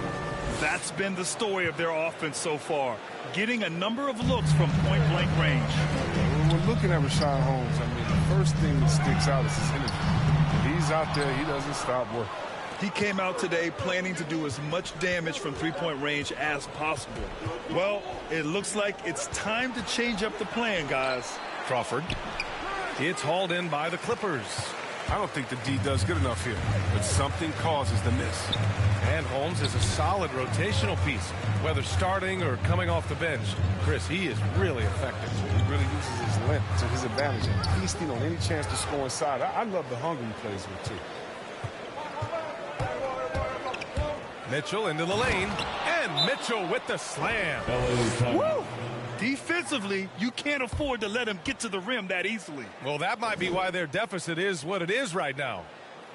That's been the story of their offense so far. Getting a number of looks from point-blank range. When we're looking at Rashawn Holmes, I mean, the first thing that sticks out is his energy. He's out there. He doesn't stop working. He came out today planning to do as much damage from three-point range as possible. Well, it looks like it's time to change up the plan, guys. Crawford. It's hauled in by the Clippers. I don't think the D does good enough here, but something causes the miss. And Holmes is a solid rotational piece, whether starting or coming off the bench. Chris, he is really effective. He really uses his length to his advantage and feasting on any chance to score inside. I love the hunger he plays with, too. Mitchell into the lane, and Mitchell with the slam. Woo! Defensively, you can't afford to let him get to the rim that easily. Well, that might be why their deficit is what it is right now.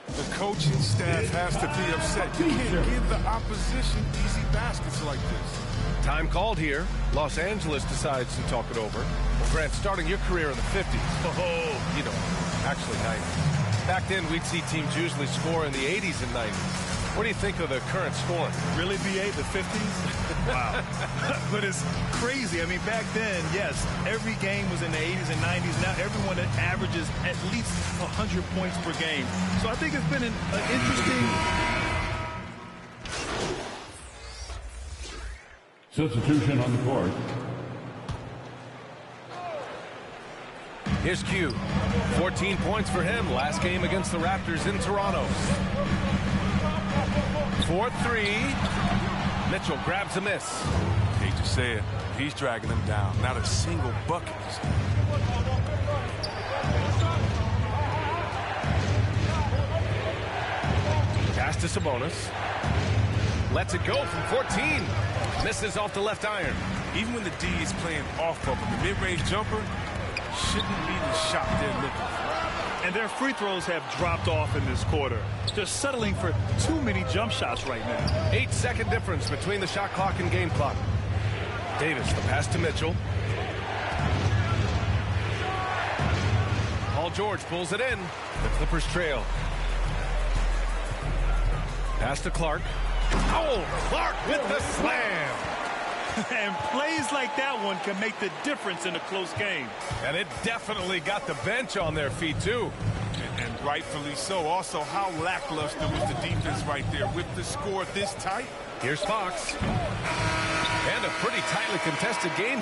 The coaching staff has to be upset. You can't give the opposition easy baskets like this. Time called here. Los Angeles decides to talk it over. Well, Grant, starting your career in the 50s. Oh, you know, actually 90s. Back then, we'd see teams usually score in the 80s and 90s. What do you think of the current scoring? Really, BA, the 50s? Wow. But it's crazy. I mean, back then, yes, every game was in the 80s and 90s. Now everyone averages at least 100 points per game. So I think it's been an interesting... Substitution on the court. Here's Q. 14 points for him last game against the Raptors in Toronto. 4-3. Mitchell grabs a miss. Hate to say it, he's dragging them down. Not a single bucket. Pass to Sabonis. Lets it go from 14. Misses off the left iron. Even when the D is playing off of him, the mid-range jumper shouldn't be the shot they're looking for. And their free throws have dropped off in this quarter. They're settling for too many jump shots right now. 8-second difference between the shot clock and game clock. Davis, the pass to Mitchell. Paul George pulls it in. The Clippers trail. Pass to Clark. Oh, Clark with the slam. And plays like that one can make the difference in a close game. And it definitely got the bench on their feet, too. And rightfully so. Also, how lackluster was the defense right there with the score this tight? Here's Fox. And a pretty tightly contested game.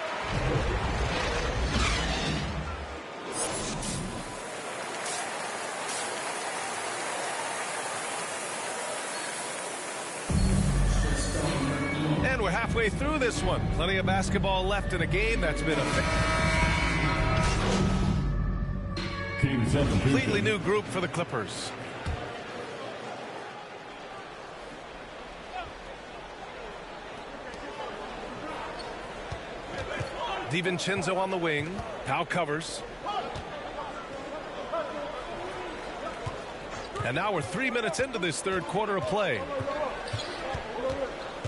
And we're halfway through this one. Plenty of basketball left in a game that's been a completely new group for the Clippers. DiVincenzo on the wing. Powell covers. And now we're 3 minutes into this third quarter of play.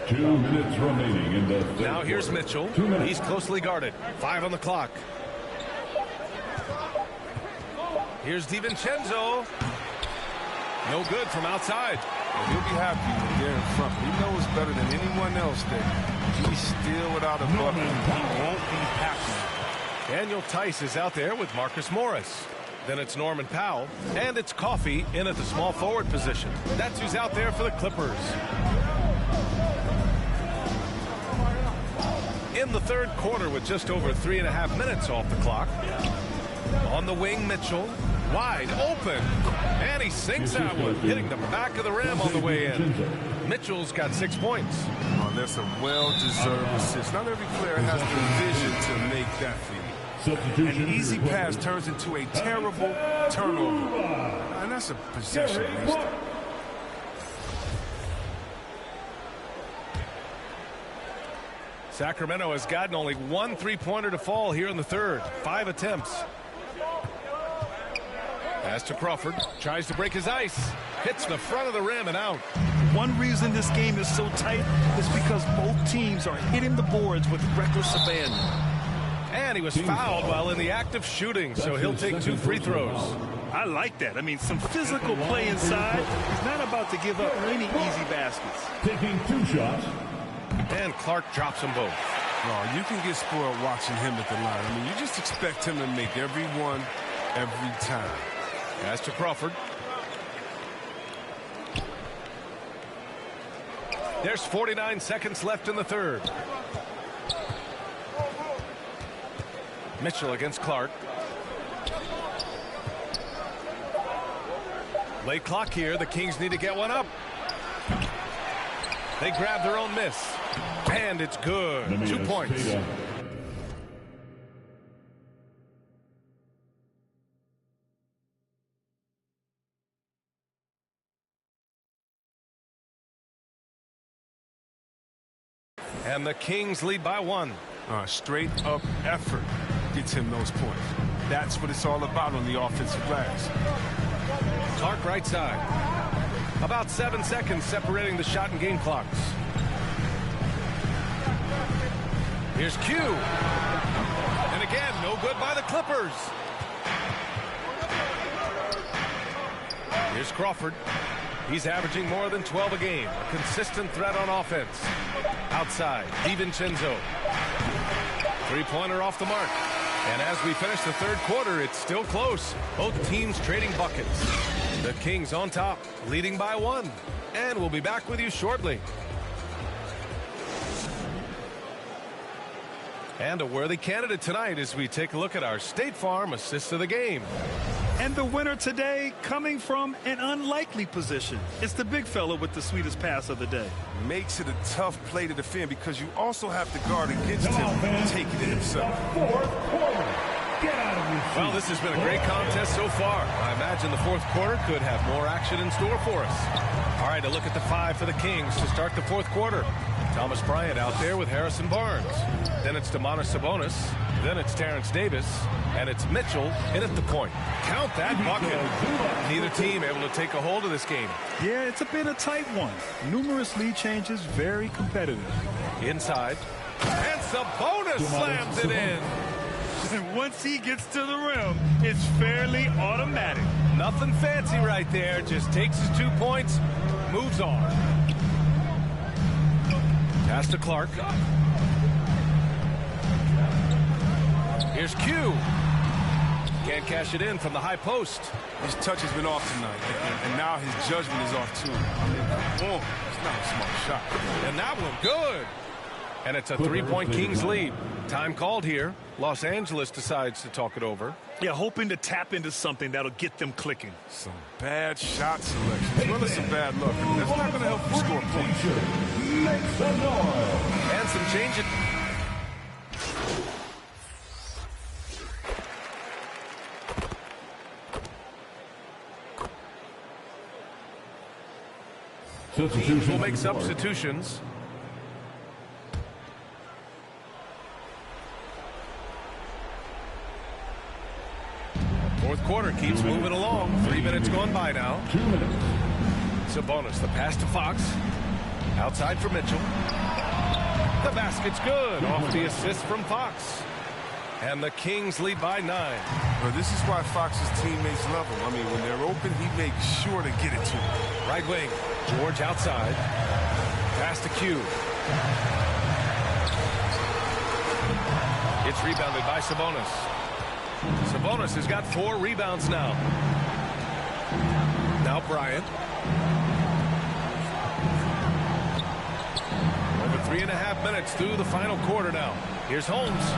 2 minutes remaining in the third Now here's quarter. Mitchell. 2 minutes. He's closely guarded. 5 on the clock. Here's DiVincenzo. No good from outside. Well, he'll be happy when they're in front. He knows better than anyone else that he's still without a bucket. He won't be happy. Daniel Tice is out there with Marcus Morris. Then it's Norman Powell. And it's Coffey in at the small forward position. That's who's out there for the Clippers. In the third quarter with just over 3.5 minutes off the clock. On the wing, Mitchell. Wide open. And he sinks that one, hitting the back of the rim on the way in. Mitchell's got 6 points. Oh, that's a well-deserved assist. Not every player has the vision to make that feed. An easy pass turns into a terrible turnover. And that's a possession waste. Sacramento has gotten only one three-pointer to fall here in the third. 5 attempts. Pass to Crawford. Tries to break his ice. Hits the front of the rim and out. One reason this game is so tight is because both teams are hitting the boards with reckless abandon. And he was fouled while in the act of shooting, so he'll take 2 free throws. I like that. I mean, some physical play inside. He's not about to give up any easy baskets. Taking 2 shots. And Clark drops them both. Oh, you can get spoiled watching him at the line. I mean, you just expect him to make every one, every time. Pass to Crawford. There's 49 seconds left in the third. Mitchell against Clark. Late clock here. The Kings need to get one up. They grab their own miss. And it's good. 2 points. And the Kings lead by 1. Straight up effort gets him those points. That's what it's all about on the offensive glass. Clark right side. About 7 seconds separating the shot and game clocks. Here's Q. And again, no good by the Clippers. Here's Crawford. He's averaging more than 12 a game. A consistent threat on offense. Outside, DiVincenzo. Three-pointer off the mark. And as we finish the third quarter, it's still close. Both teams trading buckets. The Kings on top, leading by 1. And we'll be back with you shortly. And a worthy candidate tonight as we take a look at our State Farm assist of the game. And the winner today coming from an unlikely position. It's the big fella with the sweetest pass of the day. Makes it a tough play to defend because you also have to guard against him and take it himself. Well, this has been a great contest so far. I imagine the fourth quarter could have more action in store for us. All right, a look at the 5 for the Kings to start the fourth quarter. Thomas Bryant out there with Harrison Barnes. Then it's Domantas Sabonis. Then it's Terrence Davis. And it's Mitchell in at the point. Count that bucket. Neither team able to take a hold of this game. Yeah, it's a bit a tight one. Numerous lead changes, very competitive. Inside. And Sabonis slams it in. And once he gets to the rim, it's fairly automatic. Nothing fancy right there. Just takes his 2 points, moves on. Pass to Clark. Here's Q. Can't cash it in from the high post. His touch has been off tonight, and now his judgment is off too. Oh, it's not a smart shot. And that one good. And it's a 3-point Kings lead. Time called here. Los Angeles decides to talk it over. Yeah, hoping to tap into something that'll get them clicking. Some bad shot selection, as well as some bad luck. That's not going to help you score points. And some change it. Teams will make substitutions. Fourth quarter keeps moving along. 3 minutes gone by now. 2 minutes. Sabonis, the pass to Fox. Outside for Mitchell. The basket's good. Off the assist from Fox. And the Kings lead by 9. Well, this is why Fox's teammates love him. I mean, when they're open, he makes sure to get it to them. Right wing. George outside. Pass to Q. It's rebounded by Sabonis. Sabonis has got 4 rebounds now. Now Bryant. Over 3.5 minutes through the final quarter now. Here's Holmes.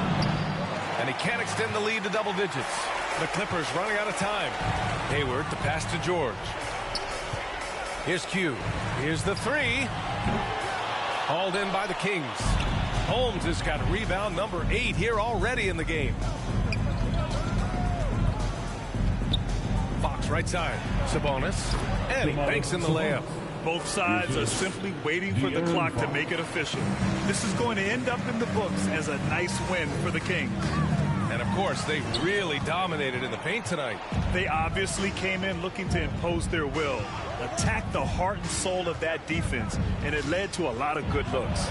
And he can't extend the lead to double digits. The Clippers running out of time. Hayward, the pass to George. Here's Q. Here's the 3. Hauled in by the Kings. Holmes has got rebound number 8 here already in the game. Fox right side. Sabonis. And he banks in the layup. Both sides are simply waiting for the clock to make it official. This is going to end up in the books as a nice win for the Kings. And of course, they really dominated in the paint tonight. They obviously came in looking to impose their will, attack the heart and soul of that defense, and it led to a lot of good looks.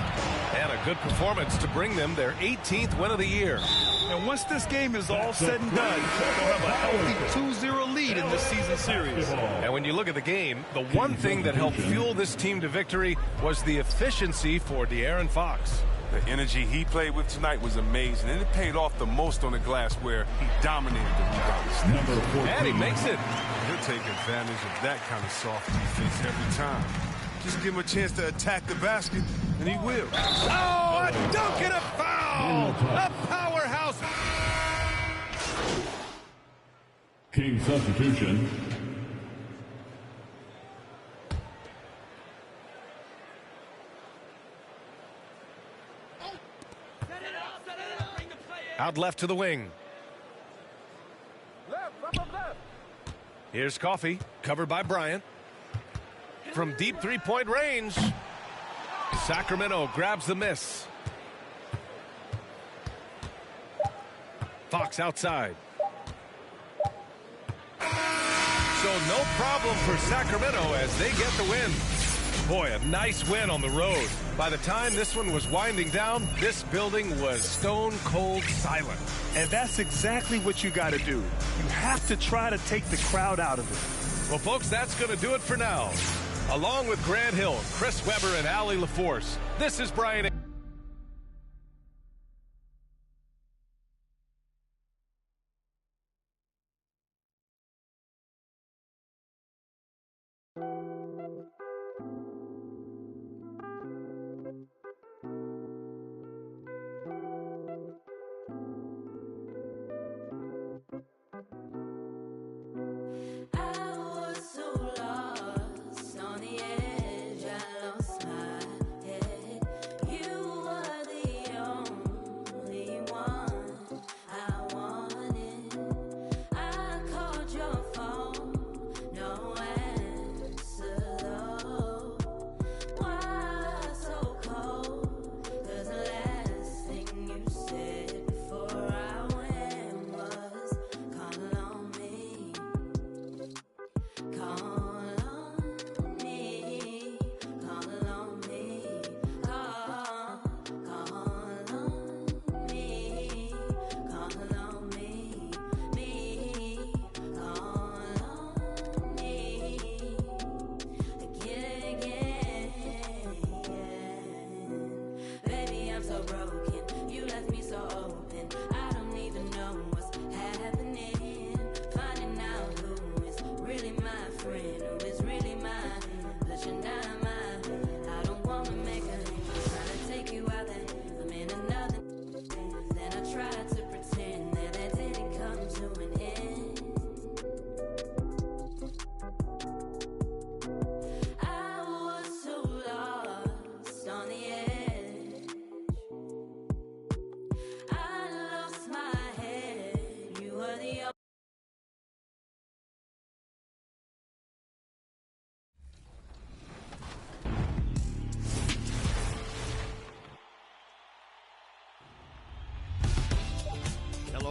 And a good performance to bring them their 18th win of the year. And once this game is all said and done, they'll have a healthy 2-0 lead in this season series. And when you look at the game, the one thing that helped fuel this team to victory was the efficiency for De'Aaron Fox. The energy he played with tonight was amazing, and it paid off the most on the glass where he dominated the rebound. And he makes it. He'll take advantage of that kind of soft defense every time. Just give him a chance to attack the basket, and he will. Oh, a dunk and a foul! A powerhouse! King substitution. Out left to the wing. Here's Coffey, covered by Bryant. From deep three-point range, Sacramento grabs the miss. Fox outside. So no problem for Sacramento as they get the win. Boy, a nice win on the road. By the time this one was winding down, this building was stone cold silent. And that's exactly what you got to do. You have to try to take the crowd out of it. Well, folks, that's going to do it for now. Along with Grant Hill, Chris Webber, and Allie LaForce, this is Brian.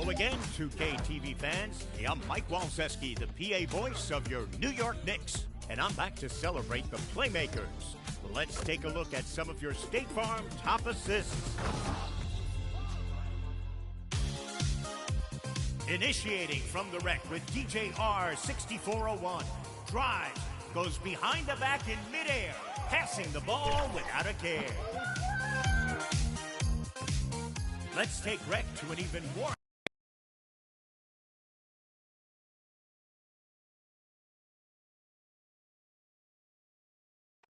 Again, 2K TV fans. Hey, I'm Mike Walczewski, the PA voice of your New York Knicks, and I'm back to celebrate the Playmakers. Let's take a look at some of your State Farm top assists. Initiating from the wreck with DJR 6401. Drives, goes behind the back in midair, passing the ball without a care. Let's take wreck to an even more.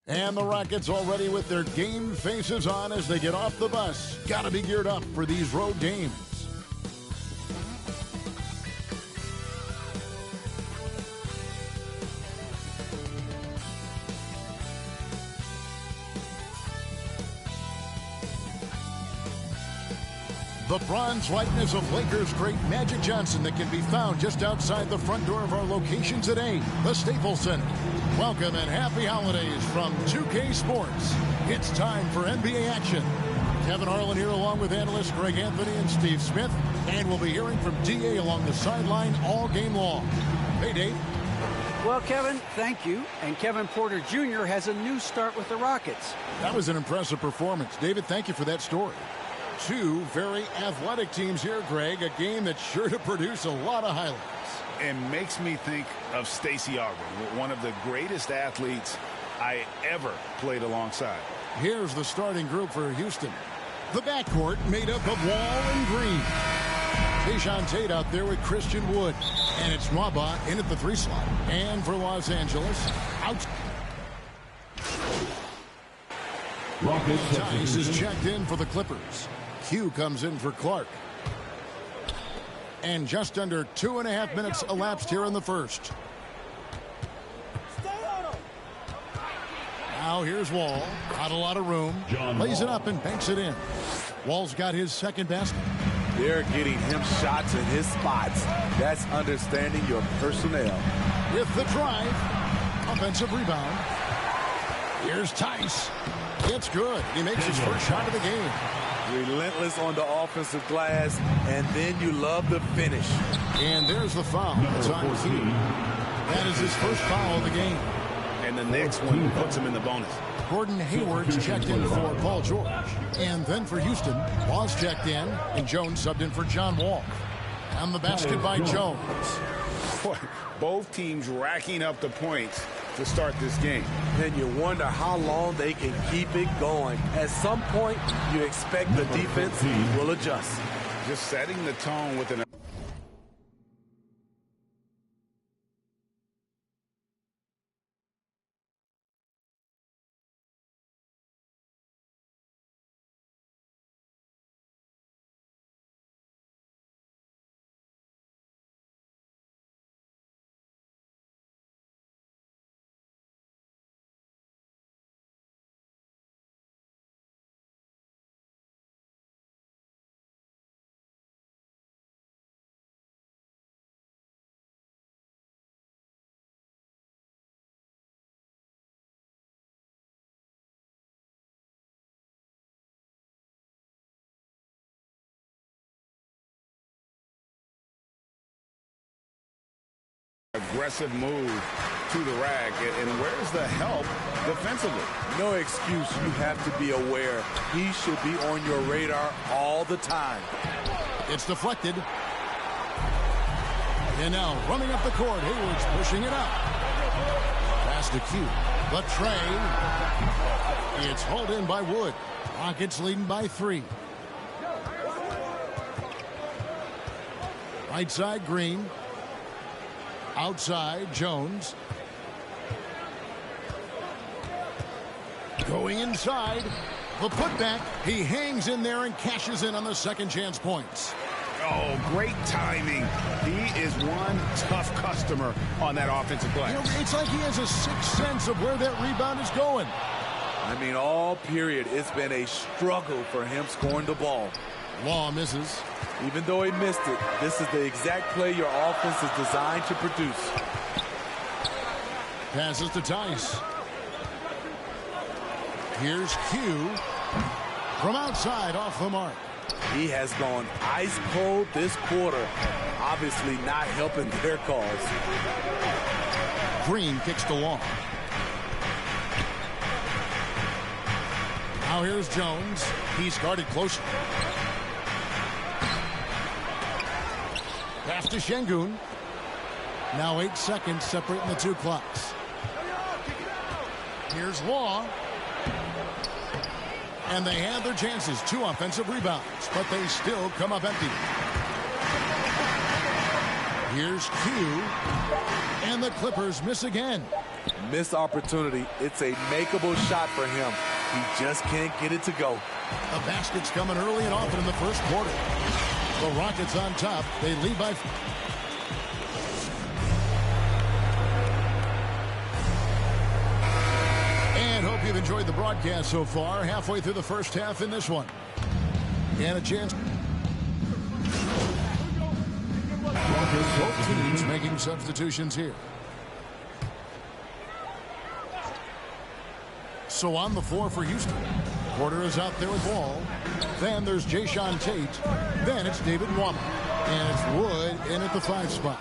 And the Rockets already with their game faces on as they get off the bus. Got to be geared up for these road games. The bronze likeness of Lakers great Magic Johnson that can be found just outside the front door of our location today, the Staples Center. Welcome and happy holidays from 2K Sports. It's time for NBA action. Kevin Harlan here along with analysts Greg Anthony and Steve Smith. And we'll be hearing from D.A. along the sideline all game long. Hey, Dave. Well, Kevin, thank you. And Kevin Porter Jr. has a new start with the Rockets. That was an impressive performance. David, thank you for that story. Two very athletic teams here, Greg. A game that's sure to produce a lot of highlights. It makes me think of Stacey Augmon, one of the greatest athletes I ever played alongside. Here's the starting group for Houston. The backcourt made up of Wall and Green. Tayshaun Tate out there with Christian Wood. And it's Nwaba in at the 3 slot. And for Los Angeles, out. Tice is checked in for the Clippers. Q comes in for Clark. And just under 2.5 minutes elapsed here in the first. Now here's Wall. Not a lot of room. Lays it up and banks it in. Wall's got his second basket. They're getting him shots in his spots. That's understanding your personnel. With the drive. Offensive rebound. Here's Tice. It's good. He makes his first shot of the game. Relentless on the offensive glass, and then you love the finish. And there's the foul. It's on Q. That is his first foul of the game. And the next one puts him in the bonus. Gordon Hayward's checked in for Paul George. And then for Houston, Wall's checked in, and Jones subbed in for John Wall. And the basket by Jones. Both teams racking up the points to start this game. Then you wonder how long they can keep it going. At some point, you expect the defense will adjust. Just setting the tone with an aggressive move to the rack, and where's the help defensively? No excuse. You have to be aware. He should be on your radar all the time. It's deflected. And now running up the court, Hayward's pushing it up. Pass to Q. The tray. It's hauled in by Wood. Rockets leading by 3. Right side, Green. Outside, Jones. Going inside. The putback. He hangs in there and cashes in on the second chance points. Oh, great timing. He is one tough customer on that offensive glass. You know, it's like he has a sixth sense of where that rebound is going. I mean, all period, it's been a struggle for him scoring the ball. Law misses. Even though he missed it, this is the exact play your offense is designed to produce. Passes to Tice. Here's Q. From outside, off the mark. He has gone ice cold this quarter. Obviously not helping their cause. Green kicks to Law. Now here's Jones. He's guarded closer. Pass to Şengün. Now 8 seconds separating the 2 clocks. Here's Law. And they have their chances. 2 offensive rebounds, but they still come up empty. Here's Q. And the Clippers miss again. Missed opportunity. It's a makeable shot for him. He just can't get it to go. The basket's coming early and often in the first quarter. The Rockets on top. They lead by... And hope you've enjoyed the broadcast so far. Halfway through the first half in this one. And a chance... Both teams making substitutions here. So on the floor for Houston, Porter is out there with Wall. Then there's Jayshawn Tate. Then it's David Wama. And it's Wood in at the 5 spot.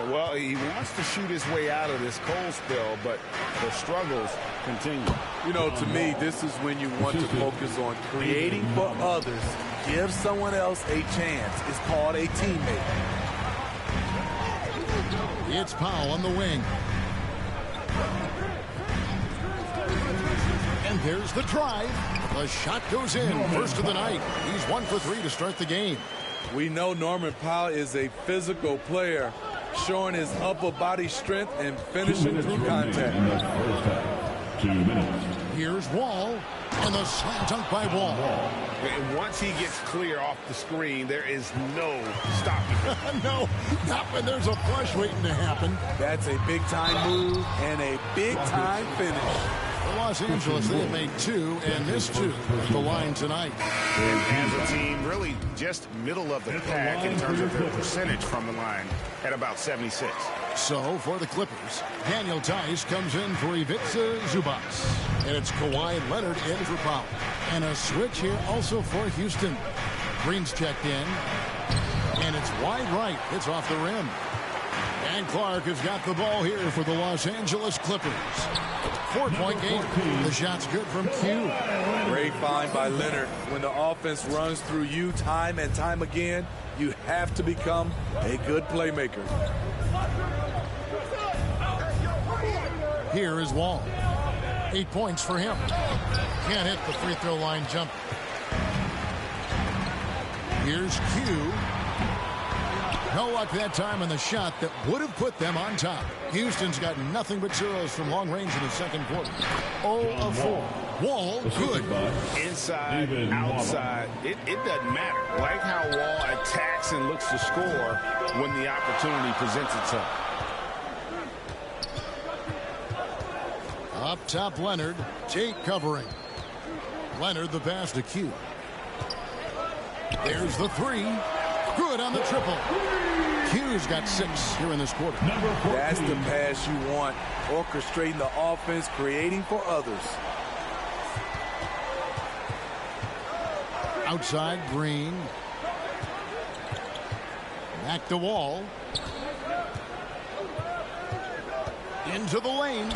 Well, he wants to shoot his way out of this cold spell, but the struggles continue. You know, to me, this is when you want to focus on creating for others. Give someone else a chance. It's called a teammate. It's Powell on the wing. And there's the drive. The shot goes in. First of the night. He's 1 for 3 to start the game. We know Norman Powell is a physical player, showing his upper body strength and finishing through contact. 2 minutes. Here's Wall. And the slam dunk by Wall. And once he gets clear off the screen, there is no stopping him. No, not when there's a flush waiting to happen. That's a big-time move and a big-time finish. For Los Angeles, they have made 2 and missed 2 at the line tonight. And as a team, really just middle of the pack in terms of their percentage from the line at about 76. So for the Clippers, Daniel Tice comes in for Ivica Zubac. And it's Kawhi Leonard in for Powell. And a switch here also for Houston. Green's checked in. And it's wide right. It's off the rim. And Clark has got the ball here for the Los Angeles Clippers. 4-point game. The shot's good from Q. Great find by Leonard. When the offense runs through you time and time again, you have to become a good playmaker. Here is Wall. 8 points for him. Can't hit the free throw line jump. Here's Q. No luck that time on the shot that would have put them on top. Houston's got nothing but zeros from long range in the second quarter. 0 of 4. Wall, good. Inside, outside, it doesn't matter. Like how Wall attacks and looks to score when the opportunity presents itself. Up top, Leonard. Tate covering. Leonard the pass to Q. There's the 3. Good on the triple. Q's got 6 here in this quarter. That's the pass you want. Orchestrating the offense, creating for others. Outside, Green. Back to Wall. Into the lane.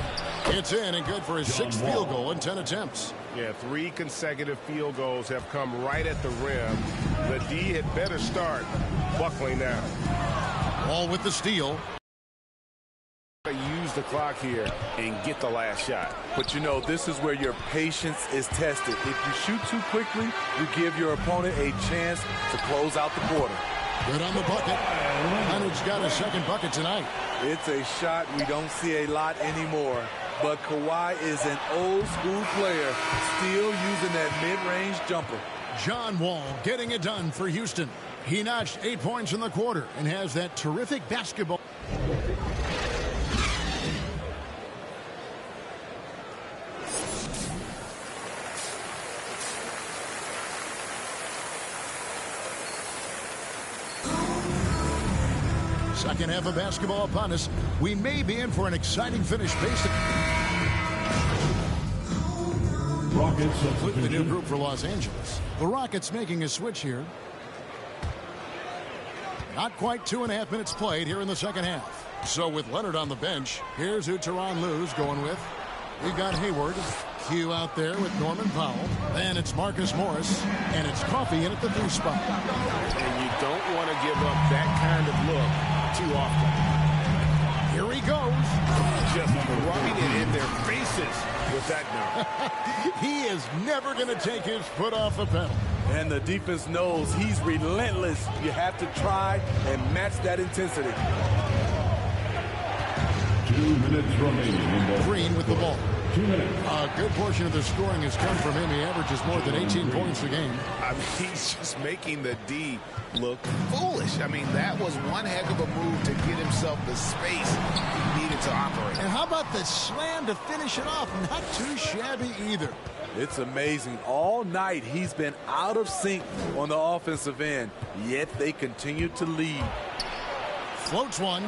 It's in and good for his 6th field goal in 10 attempts. Yeah, 3 consecutive field goals have come right at the rim. The D had better start buckling down. Wall with the steal. Use the clock here and get the last shot. But you know, this is where your patience is tested. If you shoot too quickly, you give your opponent a chance to close out the quarter. Good on the bucket. Leonard's got a second bucket tonight. It's a shot we don't see a lot anymore. But Kawhi is an old school player, still using that mid-range jumper. John Wall getting it done for Houston. He notched 8 points in the quarter and has that terrific basketball. Second half of basketball upon us. We may be in for an exciting finish based with the new group for Los Angeles. The Rockets making a switch here. Not quite 2.5 minutes played here in the second half. So with Leonard on the bench, here's who Tyronn Lue's going with. We've got Hayward. Q out there with Norman Powell. Then it's Marcus Morris. And it's Coffey in at the 3 spot. And you don't want to give up that kind of look too often. Here he goes. Just rubbing it in their faces with that dunk. He is never going to take his foot off the pedal. And the defense knows he's relentless. You have to try and match that intensity. 2 minutes remaining. Green with the ball. 2 minutes. A good portion of the scoring has come from him. He averages more than 18 points a game. I mean, he's just making the D look foolish. I mean, that was one heck of a move to get himself the space he needed to operate. And how about the slam to finish it off? Not too shabby either. It's amazing. All night he's been out of sync on the offensive end, yet they continue to lead. Floats one.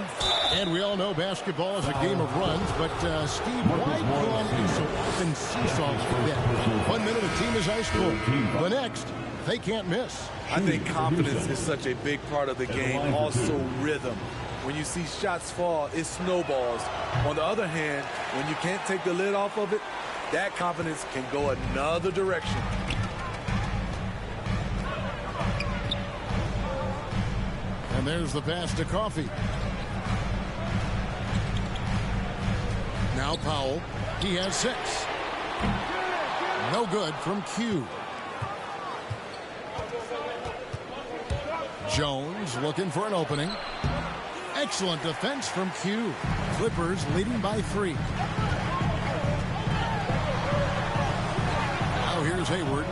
And we all know basketball is a game of runs, but Steve, why can you so often seesaw like that? 1 minute a team is ice cold. The next, they can't miss. I think confidence is such a big part of the game. Also rhythm. When you see shots fall, it snowballs. On the other hand, when you can't take the lid off of it, that confidence can go another direction. And there's the pass to Coffee. Now Powell. He has 6. No good from Q. Jones looking for an opening. Excellent defense from Q. Clippers leading by 3. Now here's Hayward.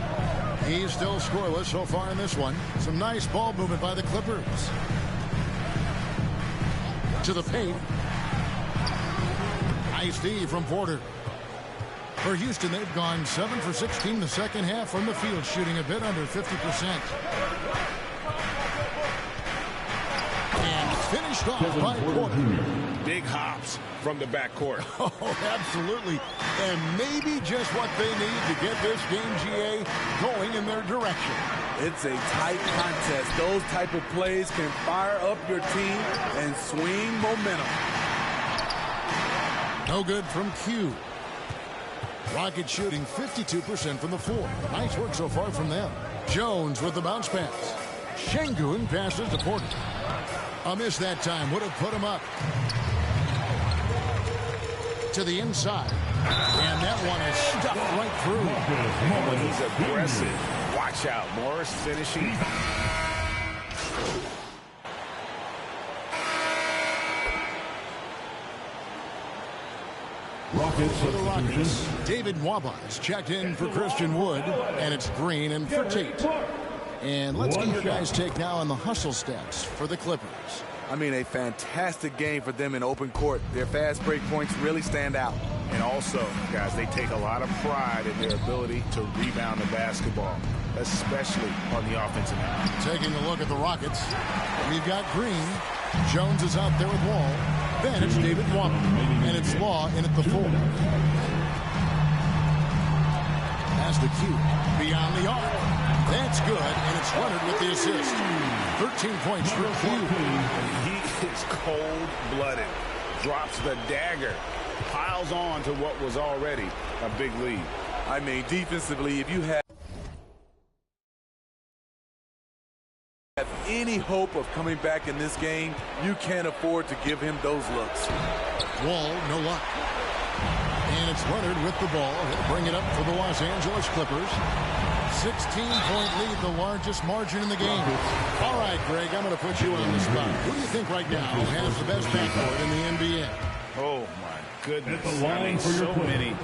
He's still scoreless so far in this one. Some nice ball movement by the Clippers. To the paint. Nice D from Porter. For Houston, they've gone 7 for 16 the second half from the field, shooting a bit under 50%. And finished off by Porter. Big hops from the backcourt. Oh, absolutely. And maybe just what they need to get this game, GA, going in their direction. It's a tight contest. Those type of plays can fire up your team and swing momentum. No good from Q. Rockets shooting 52% from the floor. Nice work so far from them. Jones with the bounce pass. Şengün passes to Porter. A miss that time would have put him up. To the inside. And that one is stuffed right through. When he's aggressive, watch out. Morris finishing. For the Rockets, David Nwaba checked in for Christian Wood, and it's Green and for Tate. And let's get your guys' take now on the hustle stats for the Clippers. I mean, a fantastic game for them in open court. Their fast break points really stand out. And also, guys, they take a lot of pride in their ability to rebound the basketball, especially on the offensive end. Taking a look at the Rockets, we've got Green. Jones is out there with Wall. Then it's David Nwaba, and it's Law in at the 4. Pass to Q, beyond the arc. That's good, and it's Leonard with the assist. 13 points for Q. He is cold-blooded, drops the dagger, piles on to what was already a big lead. I mean, defensively, if you have any hope of coming back in this game, you can't afford to give him those looks. Wall, no luck. And it's Leonard with the ball. He'll bring it up for the Los Angeles Clippers. 16-point lead, the largest margin in the game. All right, Greg, I'm going to put you on the spot. Who do you think right now has the best backcourt in the NBA? Oh, my goodness. At the line for your so many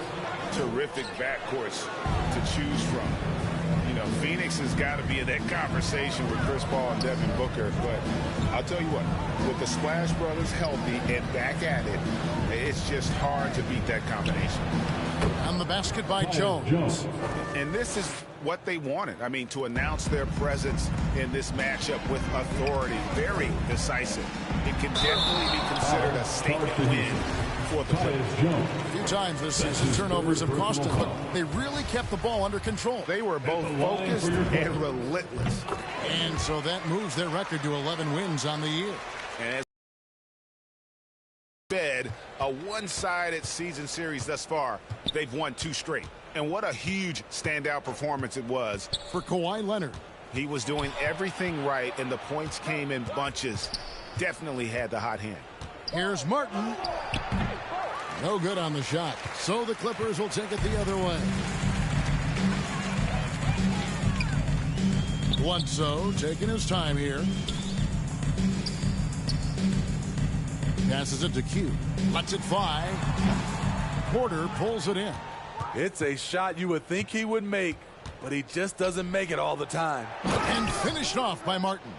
terrific backcourts to choose from. You know, Phoenix has got to be in that conversation with Chris Paul and Devin Booker. But I'll tell you what, with the Splash Brothers healthy and back at it, it's just hard to beat that combination. On the basket by Jones. And this is what they wanted. I mean, to announce their presence in this matchup with authority, very decisive. It can definitely be considered a statement win for the Clippers. A few times this season, turnovers have cost them, but they really kept the ball under control. They were both focused and relentless. And so that moves their record to 11 wins on the year. And as said, a one-sided season series thus far, they've won 2 straight. And what a huge standout performance it was for Kawhi Leonard. He was doing everything right, and the points came in bunches. Definitely had the hot hand. Here's Martin. No good on the shot. So the Clippers will take it the other way. Bledsoe taking his time here. Passes it to Q. Lets it fly. Porter pulls it in. It's a shot you would think he would make, but he just doesn't make it all the time. And finished off by Martin.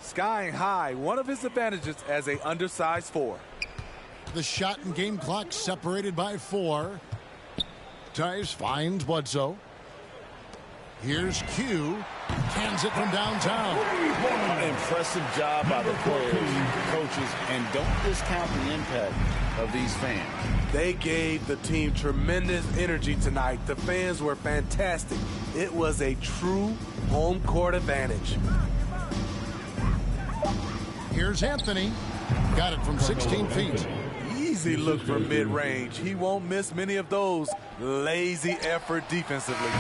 Skying high, one of his advantages as a undersized 4. The shot and game clock separated by 4. Tice finds Bledsoe. Here's Q. Cans it from downtown. Impressive job by the players, coaches, and don't discount the impact of these fans. They gave the team tremendous energy tonight. The fans were fantastic. It was a true home court advantage. Here's Anthony. Got it from 16 feet. Easy look from mid-range. He won't miss many of those. Lazy effort defensively.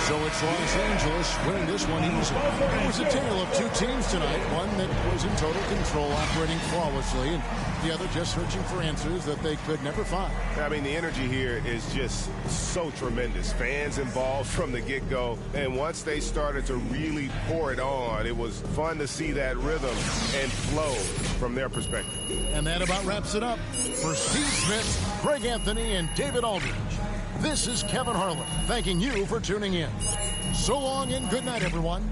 So it's Los Angeles winning this one easy. It was a tale of two teams tonight. One that was in total control, operating flawlessly, and the other just searching for answers that they could never find. I mean, the energy here is just so tremendous. Fans involved from the get-go, and once they started to really pour it on, it was fun to see that rhythm and flow from their perspective. And that about wraps it up. For Steve Smith, Greg Anthony, and David Aldridge, this is Kevin Harlan thanking you for tuning in. So long and good night, everyone.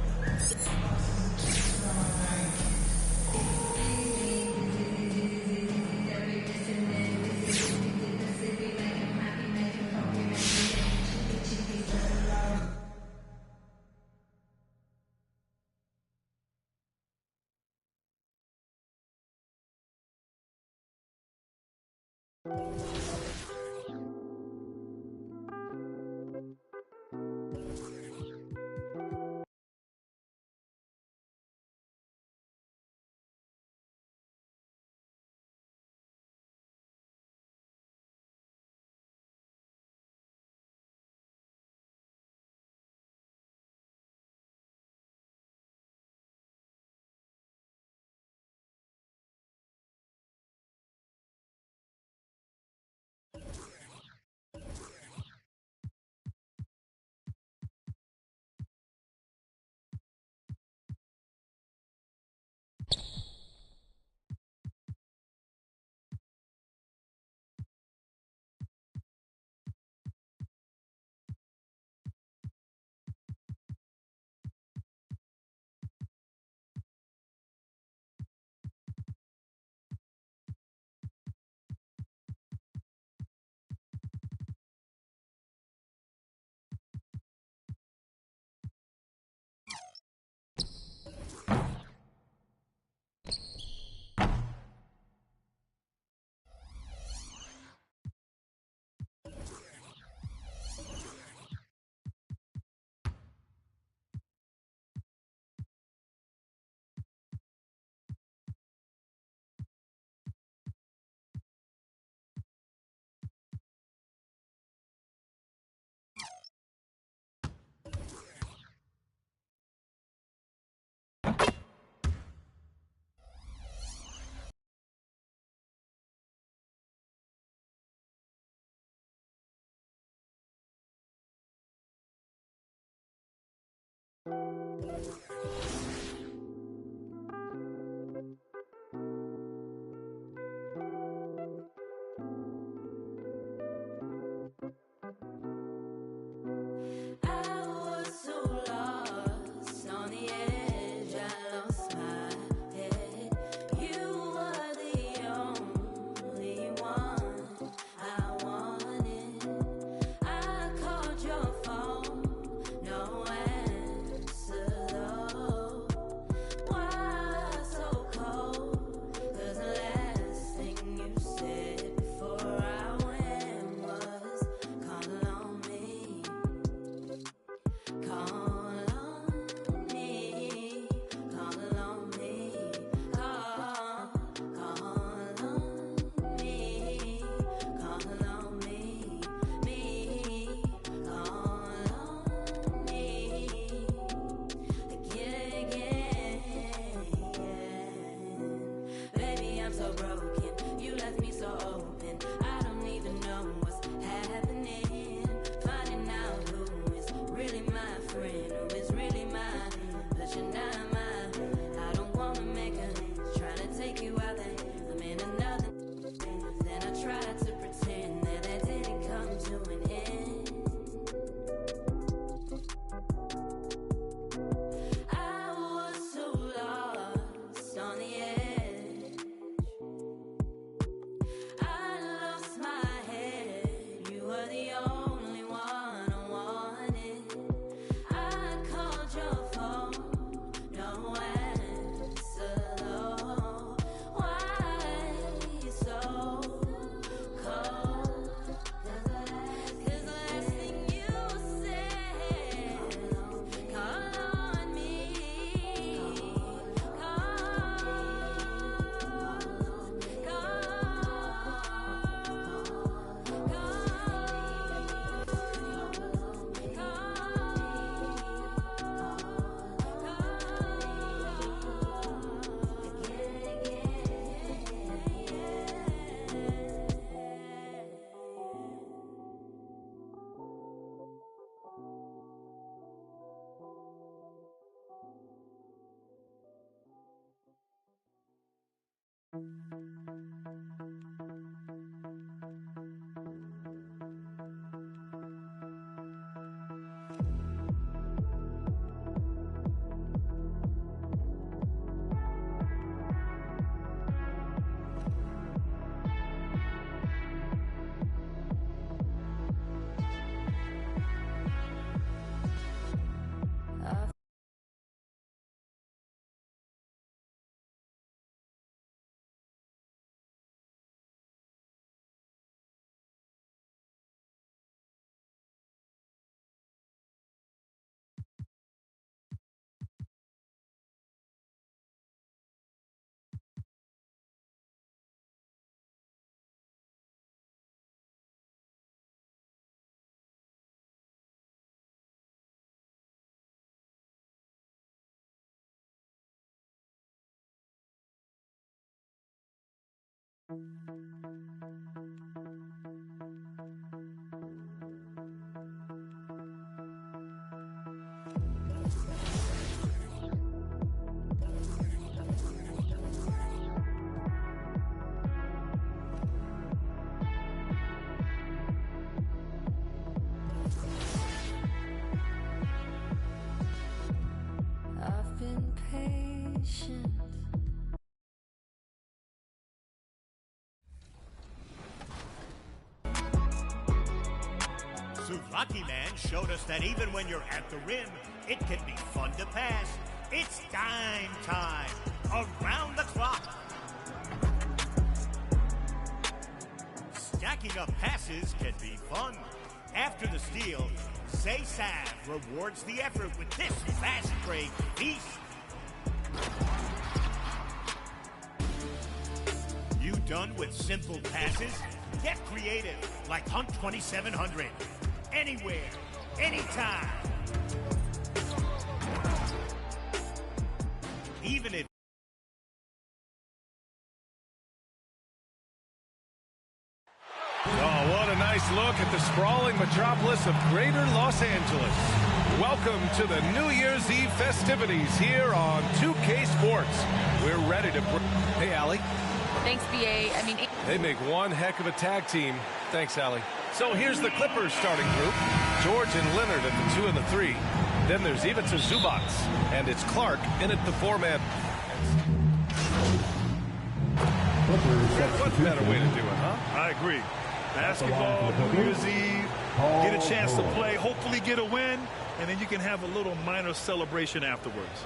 I've been patient. Souvlaki Man showed us that even when you're at the rim, it can be fun to pass. It's dime time, around the clock. Stacking up passes can be fun. After the steal, Sav rewards the effort with this fast break feast. You done with simple passes? Get creative, like Hunt 2700. Anywhere, anytime. Even if Oh, what a nice look at the sprawling metropolis of Greater Los Angeles. Welcome to the New Year's Eve festivities here on 2K Sports. We're ready to... Hey, Allie. Thanks, BA. They make one heck of a tag team. Thanks, Allie. So here's the Clippers starting group. George and Leonard at the 2 and the 3. Then there's Ivica Zubac, and it's Clark in at the 4-man. What better way to do it, huh? I agree. Basketball, New Year's Eve, get a chance to play, hopefully get a win, and then you can have a little minor celebration afterwards.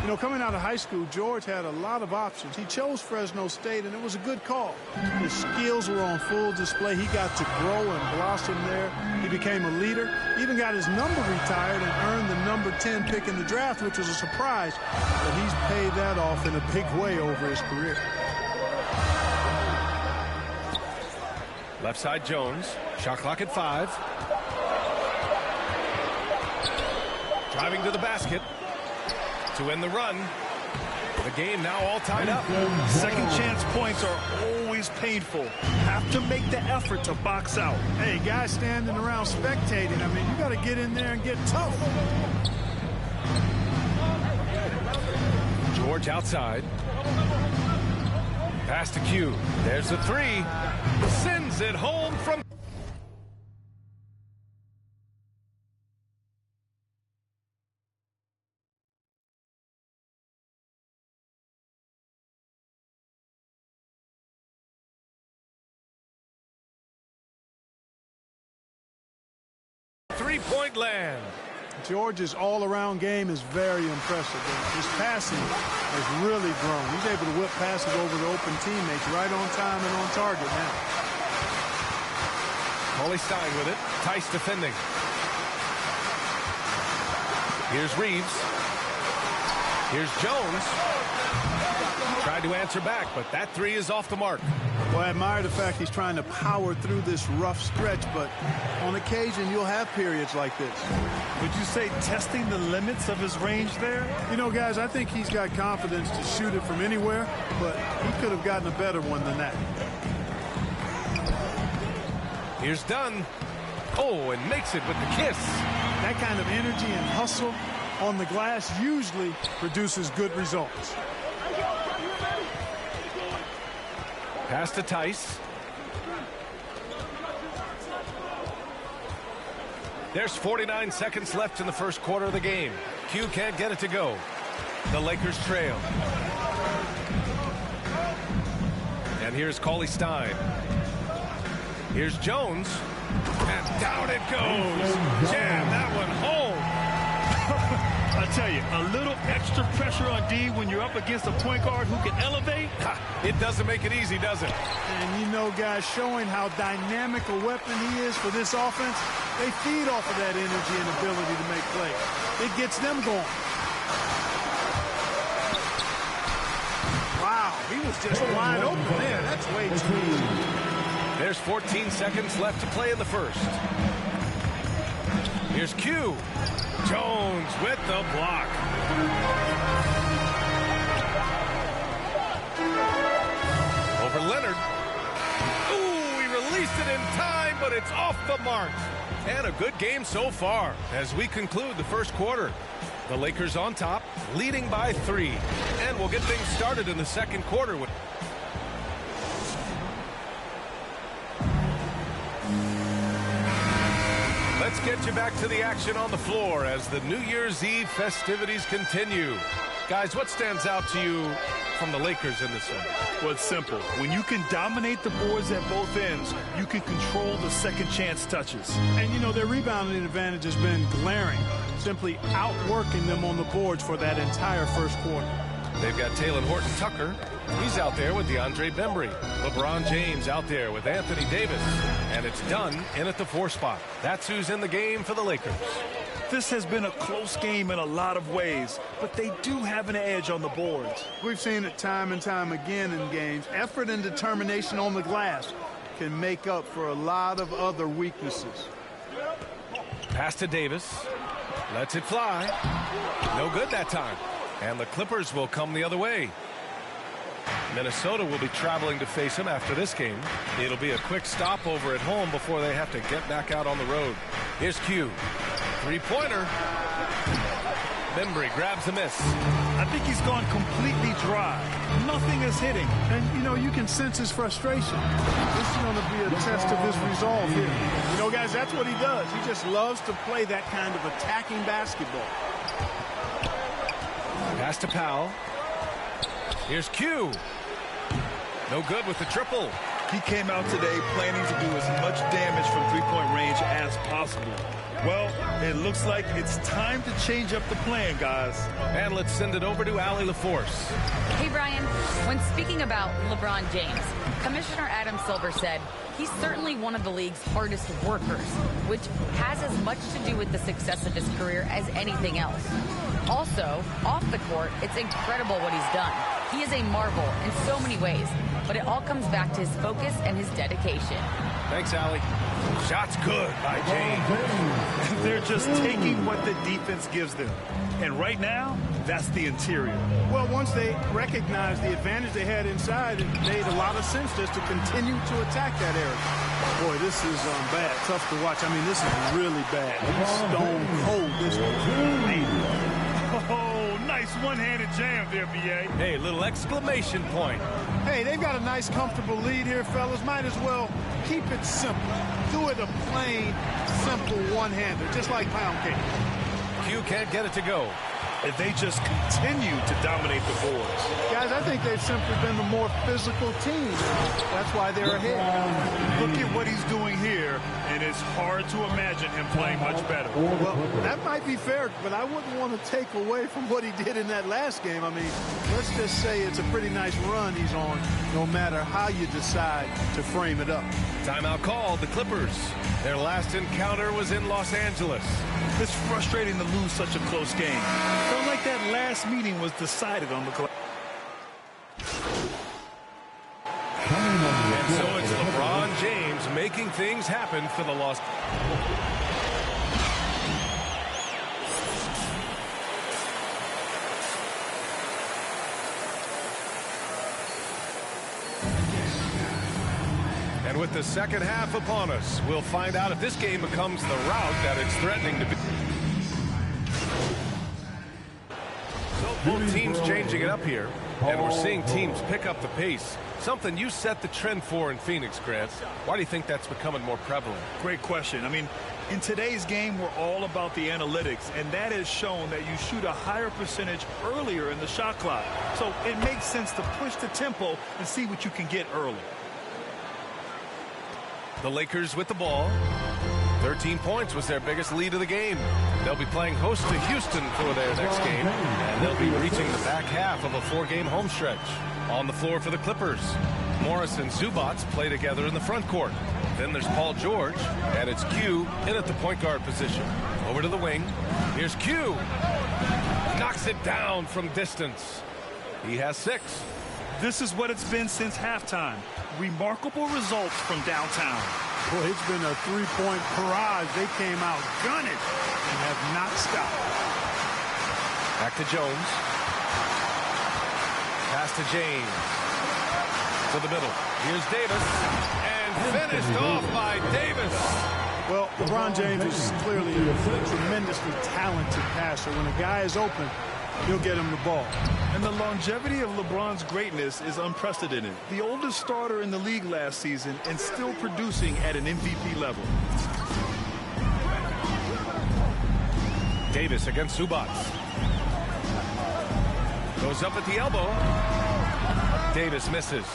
You know, coming out of high school, George had a lot of options. He chose Fresno State, and it was a good call. His skills were on full display. He got to grow and blossom there. He became a leader. Even got his number retired and earned the number 10 pick in the draft, which was a surprise. But he's paid that off in a big way over his career. Left side Jones. Shot clock at 5. Driving to the basket. To end the run. The game now all tied up. Second chance points are always painful. Have to make the effort to box out. Hey, guys standing around spectating, I mean, you got to get in there and get tough. George outside. Pass to Q. There's the 3. Sends it home from... Three-point land. George's all-around game is very impressive. His passing has really grown. He's able to whip passes over the open teammates right on time and on target now. Paulie Stein with it. Tice defending. Here's Reeves. Here's Jones. Tried to answer back, but that 3 is off the mark. Well, I admire the fact he's trying to power through this rough stretch, but on occasion you'll have periods like this. Would you say testing the limits of his range there? You know, guys, I think he's got confidence to shoot it from anywhere, but he could have gotten a better one than that. Here's Dunn. Oh, and makes it with the kiss. That kind of energy and hustle on the glass usually produces good results. Pass to Tice. There's 49 seconds left in the first quarter of the game. Q can't get it to go. The Lakers trail. And here's Paulie Stein. Here's Jones. And down it goes. Jam that one home. I tell you, a little extra pressure on D when you're up against a point guard who can elevate. It doesn't make it easy, does it? And you know, guys, showing how dynamic a weapon he is for this offense, they feed off of that energy and ability to make plays. It gets them going. Wow, he was just wide open there. That's way too easy. There's 14 seconds left to play in the first. Here's Q. Jones with the block. Over Leonard. Ooh, he released it in time, but it's off the mark. And a good game so far as we conclude the first quarter. The Lakers on top, leading by 3. And we'll get things started in the second quarter with Let's get you back to the action on the floor as the New Year's Eve festivities continue. Guys, what stands out to you from the Lakers in this one? Well, it's simple. When you can dominate the boards at both ends, you can control the second chance touches. And, you know, their rebounding advantage has been glaring, simply outworking them on the boards for that entire first quarter. They've got Talen Horton-Tucker. He's out there with DeAndre Bembry. LeBron James out there with Anthony Davis. And it's done in at the 4 spot. That's who's in the game for the Lakers. This has been a close game in a lot of ways, but they do have an edge on the boards. We've seen it time and time again in games. Effort and determination on the glass can make up for a lot of other weaknesses. Pass to Davis. Lets it fly. No good that time. And the Clippers will come the other way. Minnesota will be traveling to face him after this game. It'll be a quick stopover at home before they have to get back out on the road. Here's Q. Three-pointer. Bembry grabs a miss. I think he's gone completely dry. Nothing is hitting. And, you know, you can sense his frustration. This is going to be a test of his resolve here. You know, guys, that's what he does. He just loves to play that kind of attacking basketball. Pass to Powell. Here's Q. No good with the triple. He came out today planning to do as much damage from three-point range as possible. Well, it looks like it's time to change up the plan, guys. And let's send it over to Allie LaForce. Hey, Brian. When speaking about LeBron James, Commissioner Adam Silver said he's certainly one of the league's hardest workers, which has as much to do with the success of his career as anything else. Also, off the court, it's incredible what he's done. He is a marvel in so many ways, but it all comes back to his focus and his dedication. Thanks, Allie. Shot's good by James. They're just taking what the defense gives them. And right now, that's the interior. Well, once they recognized the advantage they had inside, it made a lot of sense just to continue to attack that area. Boy, this is bad. Tough to watch. I mean, this is really bad. He's stone cold this one. Oh, nice one-handed jam there, B.A. Hey, little exclamation point. Hey, they've got a nice, comfortable lead here, fellas. Might as well keep it simple. Do it a plain, simple one-hander, just like pound cake. Q can't get it to go. If they just continue to dominate the boards. Guys, I think they've simply been the more physical team. That's why they're ahead. Look at what he's doing here, and it's hard to imagine him playing much better. Well, that might be fair, but I wouldn't want to take away from what he did in that last game. I mean, let's just say it's a pretty nice run he's on, no matter how you decide to frame it up. Timeout called, the Clippers. Their last encounter was in Los Angeles. It's frustrating to lose such a close game. Felt like that last meeting was decided on the clock. And so it's LeBron James making things happen for the Los And with the second half upon us, we'll find out if this game becomes the route that it's threatening to be. So both teams changing it up here, and we're seeing teams pick up the pace. Something you set the trend for in Phoenix, Grant. Why do you think that's becoming more prevalent? Great question. I mean, in today's game, we're all about the analytics, and that has shown that you shoot a higher percentage earlier in the shot clock. So it makes sense to push the tempo and see what you can get early. The Lakers with the ball. 13 points was their biggest lead of the game. They'll be playing host to Houston for their next game, and they'll be reaching the back half of a 4-game home stretch. On the floor for the Clippers, Morris and Zubats play together in the front court. Then there's Paul George, and it's Q in at the point guard position. Over to the wing. Here's Q. Knocks it down from distance. He has 6. This is what it's been since halftime. Remarkable results from downtown. Boy, it's been a three-point barrage. They came out gunning and have not stopped. Back to Jones. Pass to James. To the middle. Here's Davis. And finished off by Davis. Well, LeBron James is clearly a tremendously talented passer. When a guy is open, he'll get him the ball. And the longevity of LeBron's greatness is unprecedented. The oldest starter in the league last season and still producing at an MVP level. Davis against Zubac. Goes up at the elbow. Davis misses.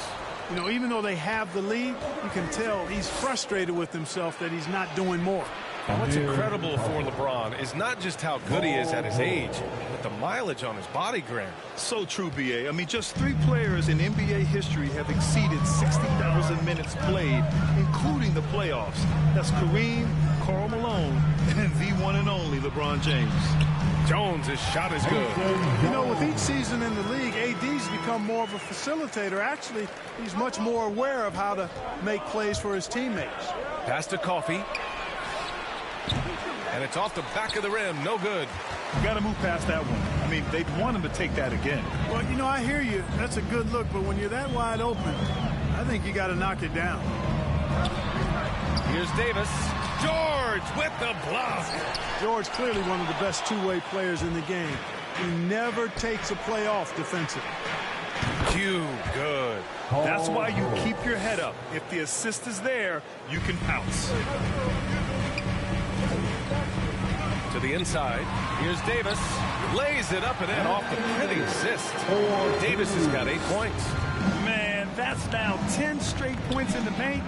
You know, even though they have the lead, you can tell he's frustrated with himself that he's not doing more. And what's incredible for LeBron is not just how good he is at his age, but the mileage on his body, Grant. So true, B.A. I mean, just 3 players in NBA history have exceeded 60,000 minutes played, including the playoffs. That's Kareem, Karl Malone, and the one and only LeBron James. Jones' shot is good. You know, with each season in the league, AD's become more of a facilitator. Actually, he's much more aware of how to make plays for his teammates. Pass to Coffey. And it's off the back of the rim. No good. You got to move past that one. I mean, they'd want him to take that again. Well, you know, I hear you. That's a good look. But when you're that wide open, I think you got to knock it down. Here's Davis. George with the block. George clearly one of the best two-way players in the game. He never takes a play off defensively. Q, good. That's why you keep your head up. If the assist is there, you can pounce. To the inside. Here's Davis. Lays it up and in off the pretty assist. Davis has got 8 points. Man, that's now 10 straight points in the paint.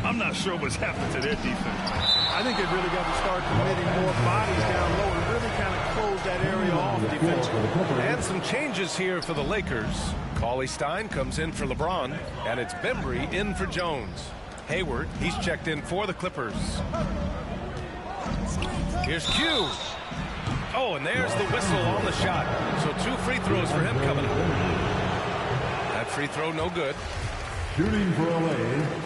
I'm not sure what's happened to their defense. I think they've really got to start committing more bodies down low and really kind of close that area off defensively. And some changes here for the Lakers. Cauley Stein comes in for LeBron, and it's Bembry in for Jones. Hayward, he's checked in for the Clippers. Here's Q. Oh, and there's the whistle on the shot. So 2 free throws for him coming up. That free throw no good. Shooting for LA.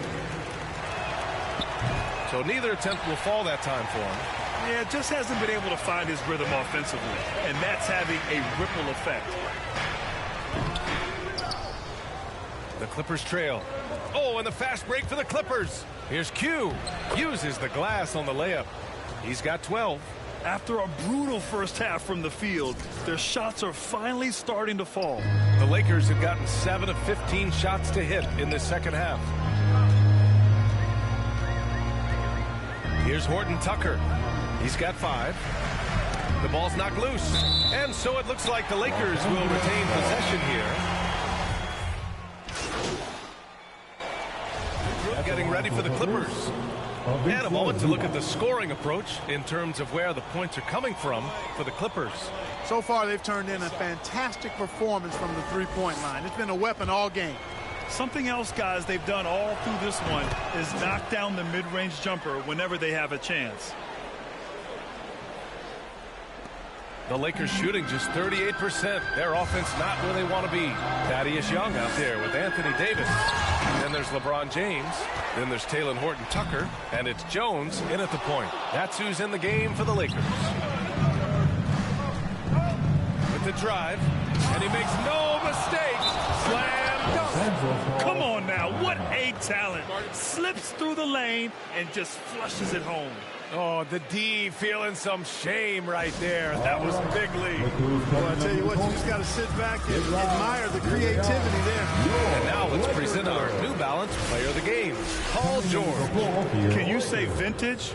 So neither attempt will fall that time for him. Yeah, just hasn't been able to find his rhythm offensively, and that's having a ripple effect. The Clippers trail. Oh, and the fast break for the Clippers. Here's Q. Uses the glass on the layup. He's got 12. After a brutal first half from the field, their shots are finally starting to fall. The Lakers have gotten 7 of 15 shots to hit in the second half. Here's Horton Tucker. He's got 5. The ball's knocked loose. And so it looks like the Lakers will retain possession here. Getting ready for the Clippers. And a moment to look at the scoring approach in terms of where the points are coming from for the Clippers. So far, they've turned in a fantastic performance from the three-point line. It's been a weapon all game. Something else, guys, they've done all through this one is knock down the mid-range jumper whenever they have a chance. The Lakers shooting just 38%. Their offense not where they want to be. Thaddeus Young out there with Anthony Davis. Then there's LeBron James. Then there's Talen Horton Tucker. And it's Jones in at the point. That's who's in the game for the Lakers. With the drive. And he makes no mistake. Slam dunk. Come on now. What a talent. Slips through the lane and just flushes it home. Oh, the D feeling some shame right there. That was big league. Well, I tell you what, you just got to sit back and admire the creativity there. And now let's present our New Balance Player of the Game, Paul George. Can you say vintage?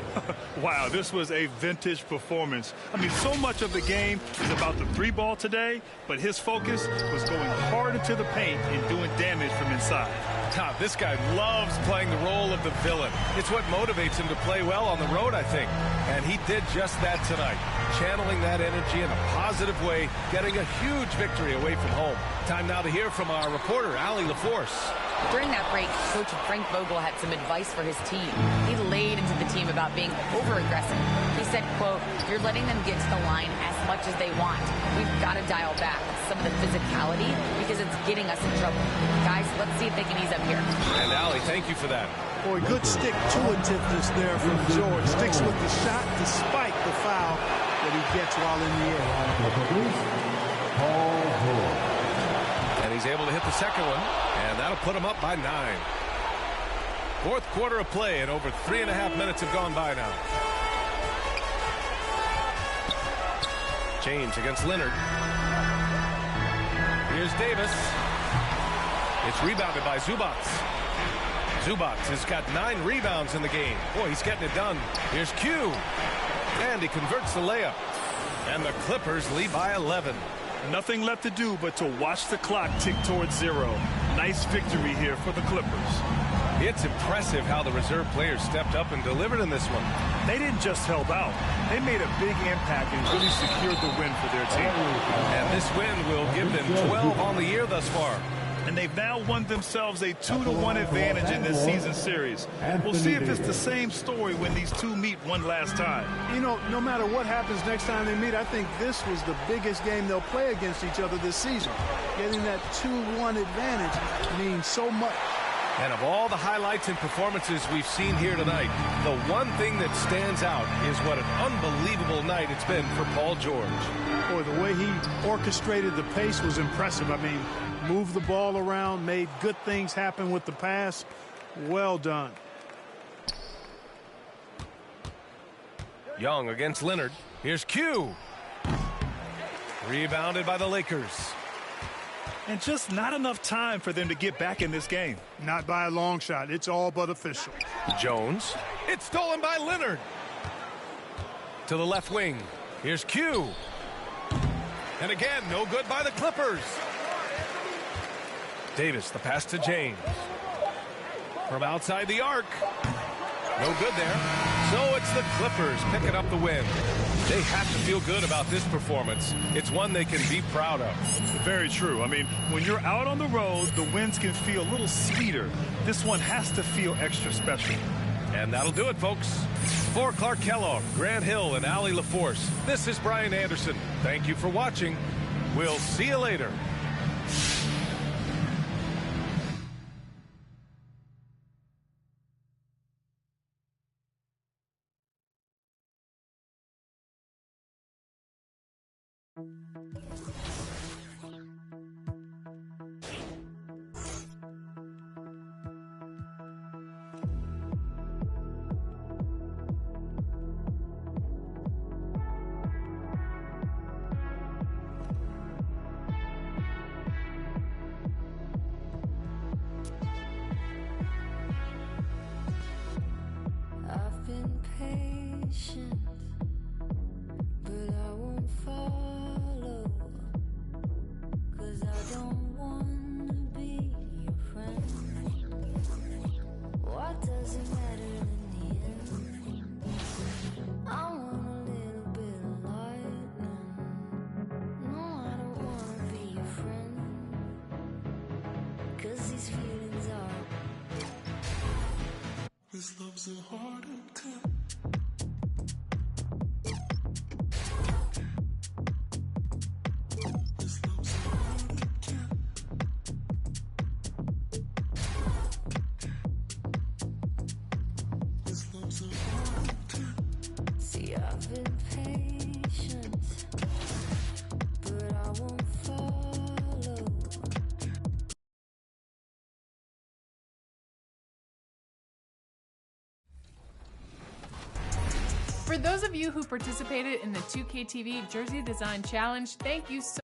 Wow, this was a vintage performance. I mean, so much of the game is about the 3-ball today, but his focus was going hard into the paint and doing damage from inside. Top, this guy loves playing the role of the villain. It's what motivates him to play well on the road, I think. And he did just that tonight, channeling that energy in a positive way, getting a huge victory away from home. Time now to hear from our reporter, Allie LaForce. During that break, Coach Frank Vogel had some advice for his team. He laid into the team about being over-aggressive. He said, quote, "You're letting them get to the line as much as they want. We've got to dial back some of the physicality because it's getting us in trouble. Guys, let's see if they can ease up here." And Allie, thank you for that. Boy, good stick-to-itiveness there from George. Sticks with the shot despite the foul that he gets while in the air. And he's able to hit the second one, and that'll put him up by 9. Fourth quarter of play, and over 3.5 minutes have gone by now. James against Leonard. Here's Davis. It's rebounded by Zubats. Zubats has got 9 rebounds in the game. Boy, he's getting it done. Here's Q. And he converts the layup. And the Clippers lead by 11. Nothing left to do but to watch the clock tick towards 0. Nice victory here for the Clippers. It's impressive how the reserve players stepped up and delivered in this one. They didn't just help out. They made a big impact and really secured the win for their team. And this win will give them 12 on the year thus far. And they've now won themselves a 2-1 advantage in this season series. We'll see if it's the same story when these two meet one last time. You know, no matter what happens next time they meet, I think this was the biggest game they'll play against each other this season. Getting that 2-1 advantage means so much. And of all the highlights and performances we've seen here tonight, the one thing that stands out is what an unbelievable night it's been for Paul George. Boy, the way he orchestrated the pace was impressive. I mean, moved the ball around, made good things happen with the pass. Well done. Young against Leonard. Here's Q. Rebounded by the Lakers. And just not enough time for them to get back in this game. Not by a long shot. It's all but official. Jones. It's stolen by Leonard. To the left wing. Here's Q. And again, no good by the Clippers. Davis, the pass to James. From outside the arc. No good there. So it's the Clippers picking up the win. They have to feel good about this performance. It's one they can be proud of. Very true. I mean, when you're out on the road, the wins can feel a little sweeter. This one has to feel extra special. And that'll do it, folks. For Clark Kellogg, Grant Hill, and Allie LaForce, this is Brian Anderson. Thank you for watching. We'll see you later. I've been patient, but I won't follow, 'cause I don't want to be your friend. What does it matter in the end? I want a little bit of lightning. No, I don't want to be your friend, 'cause these feelings are. This love's a hard attack. This love's a hard attack. This love's a hard attack. See, I've been patient, but I won't follow. For those of you who participated in the 2KTV Jersey Design Challenge, thank you so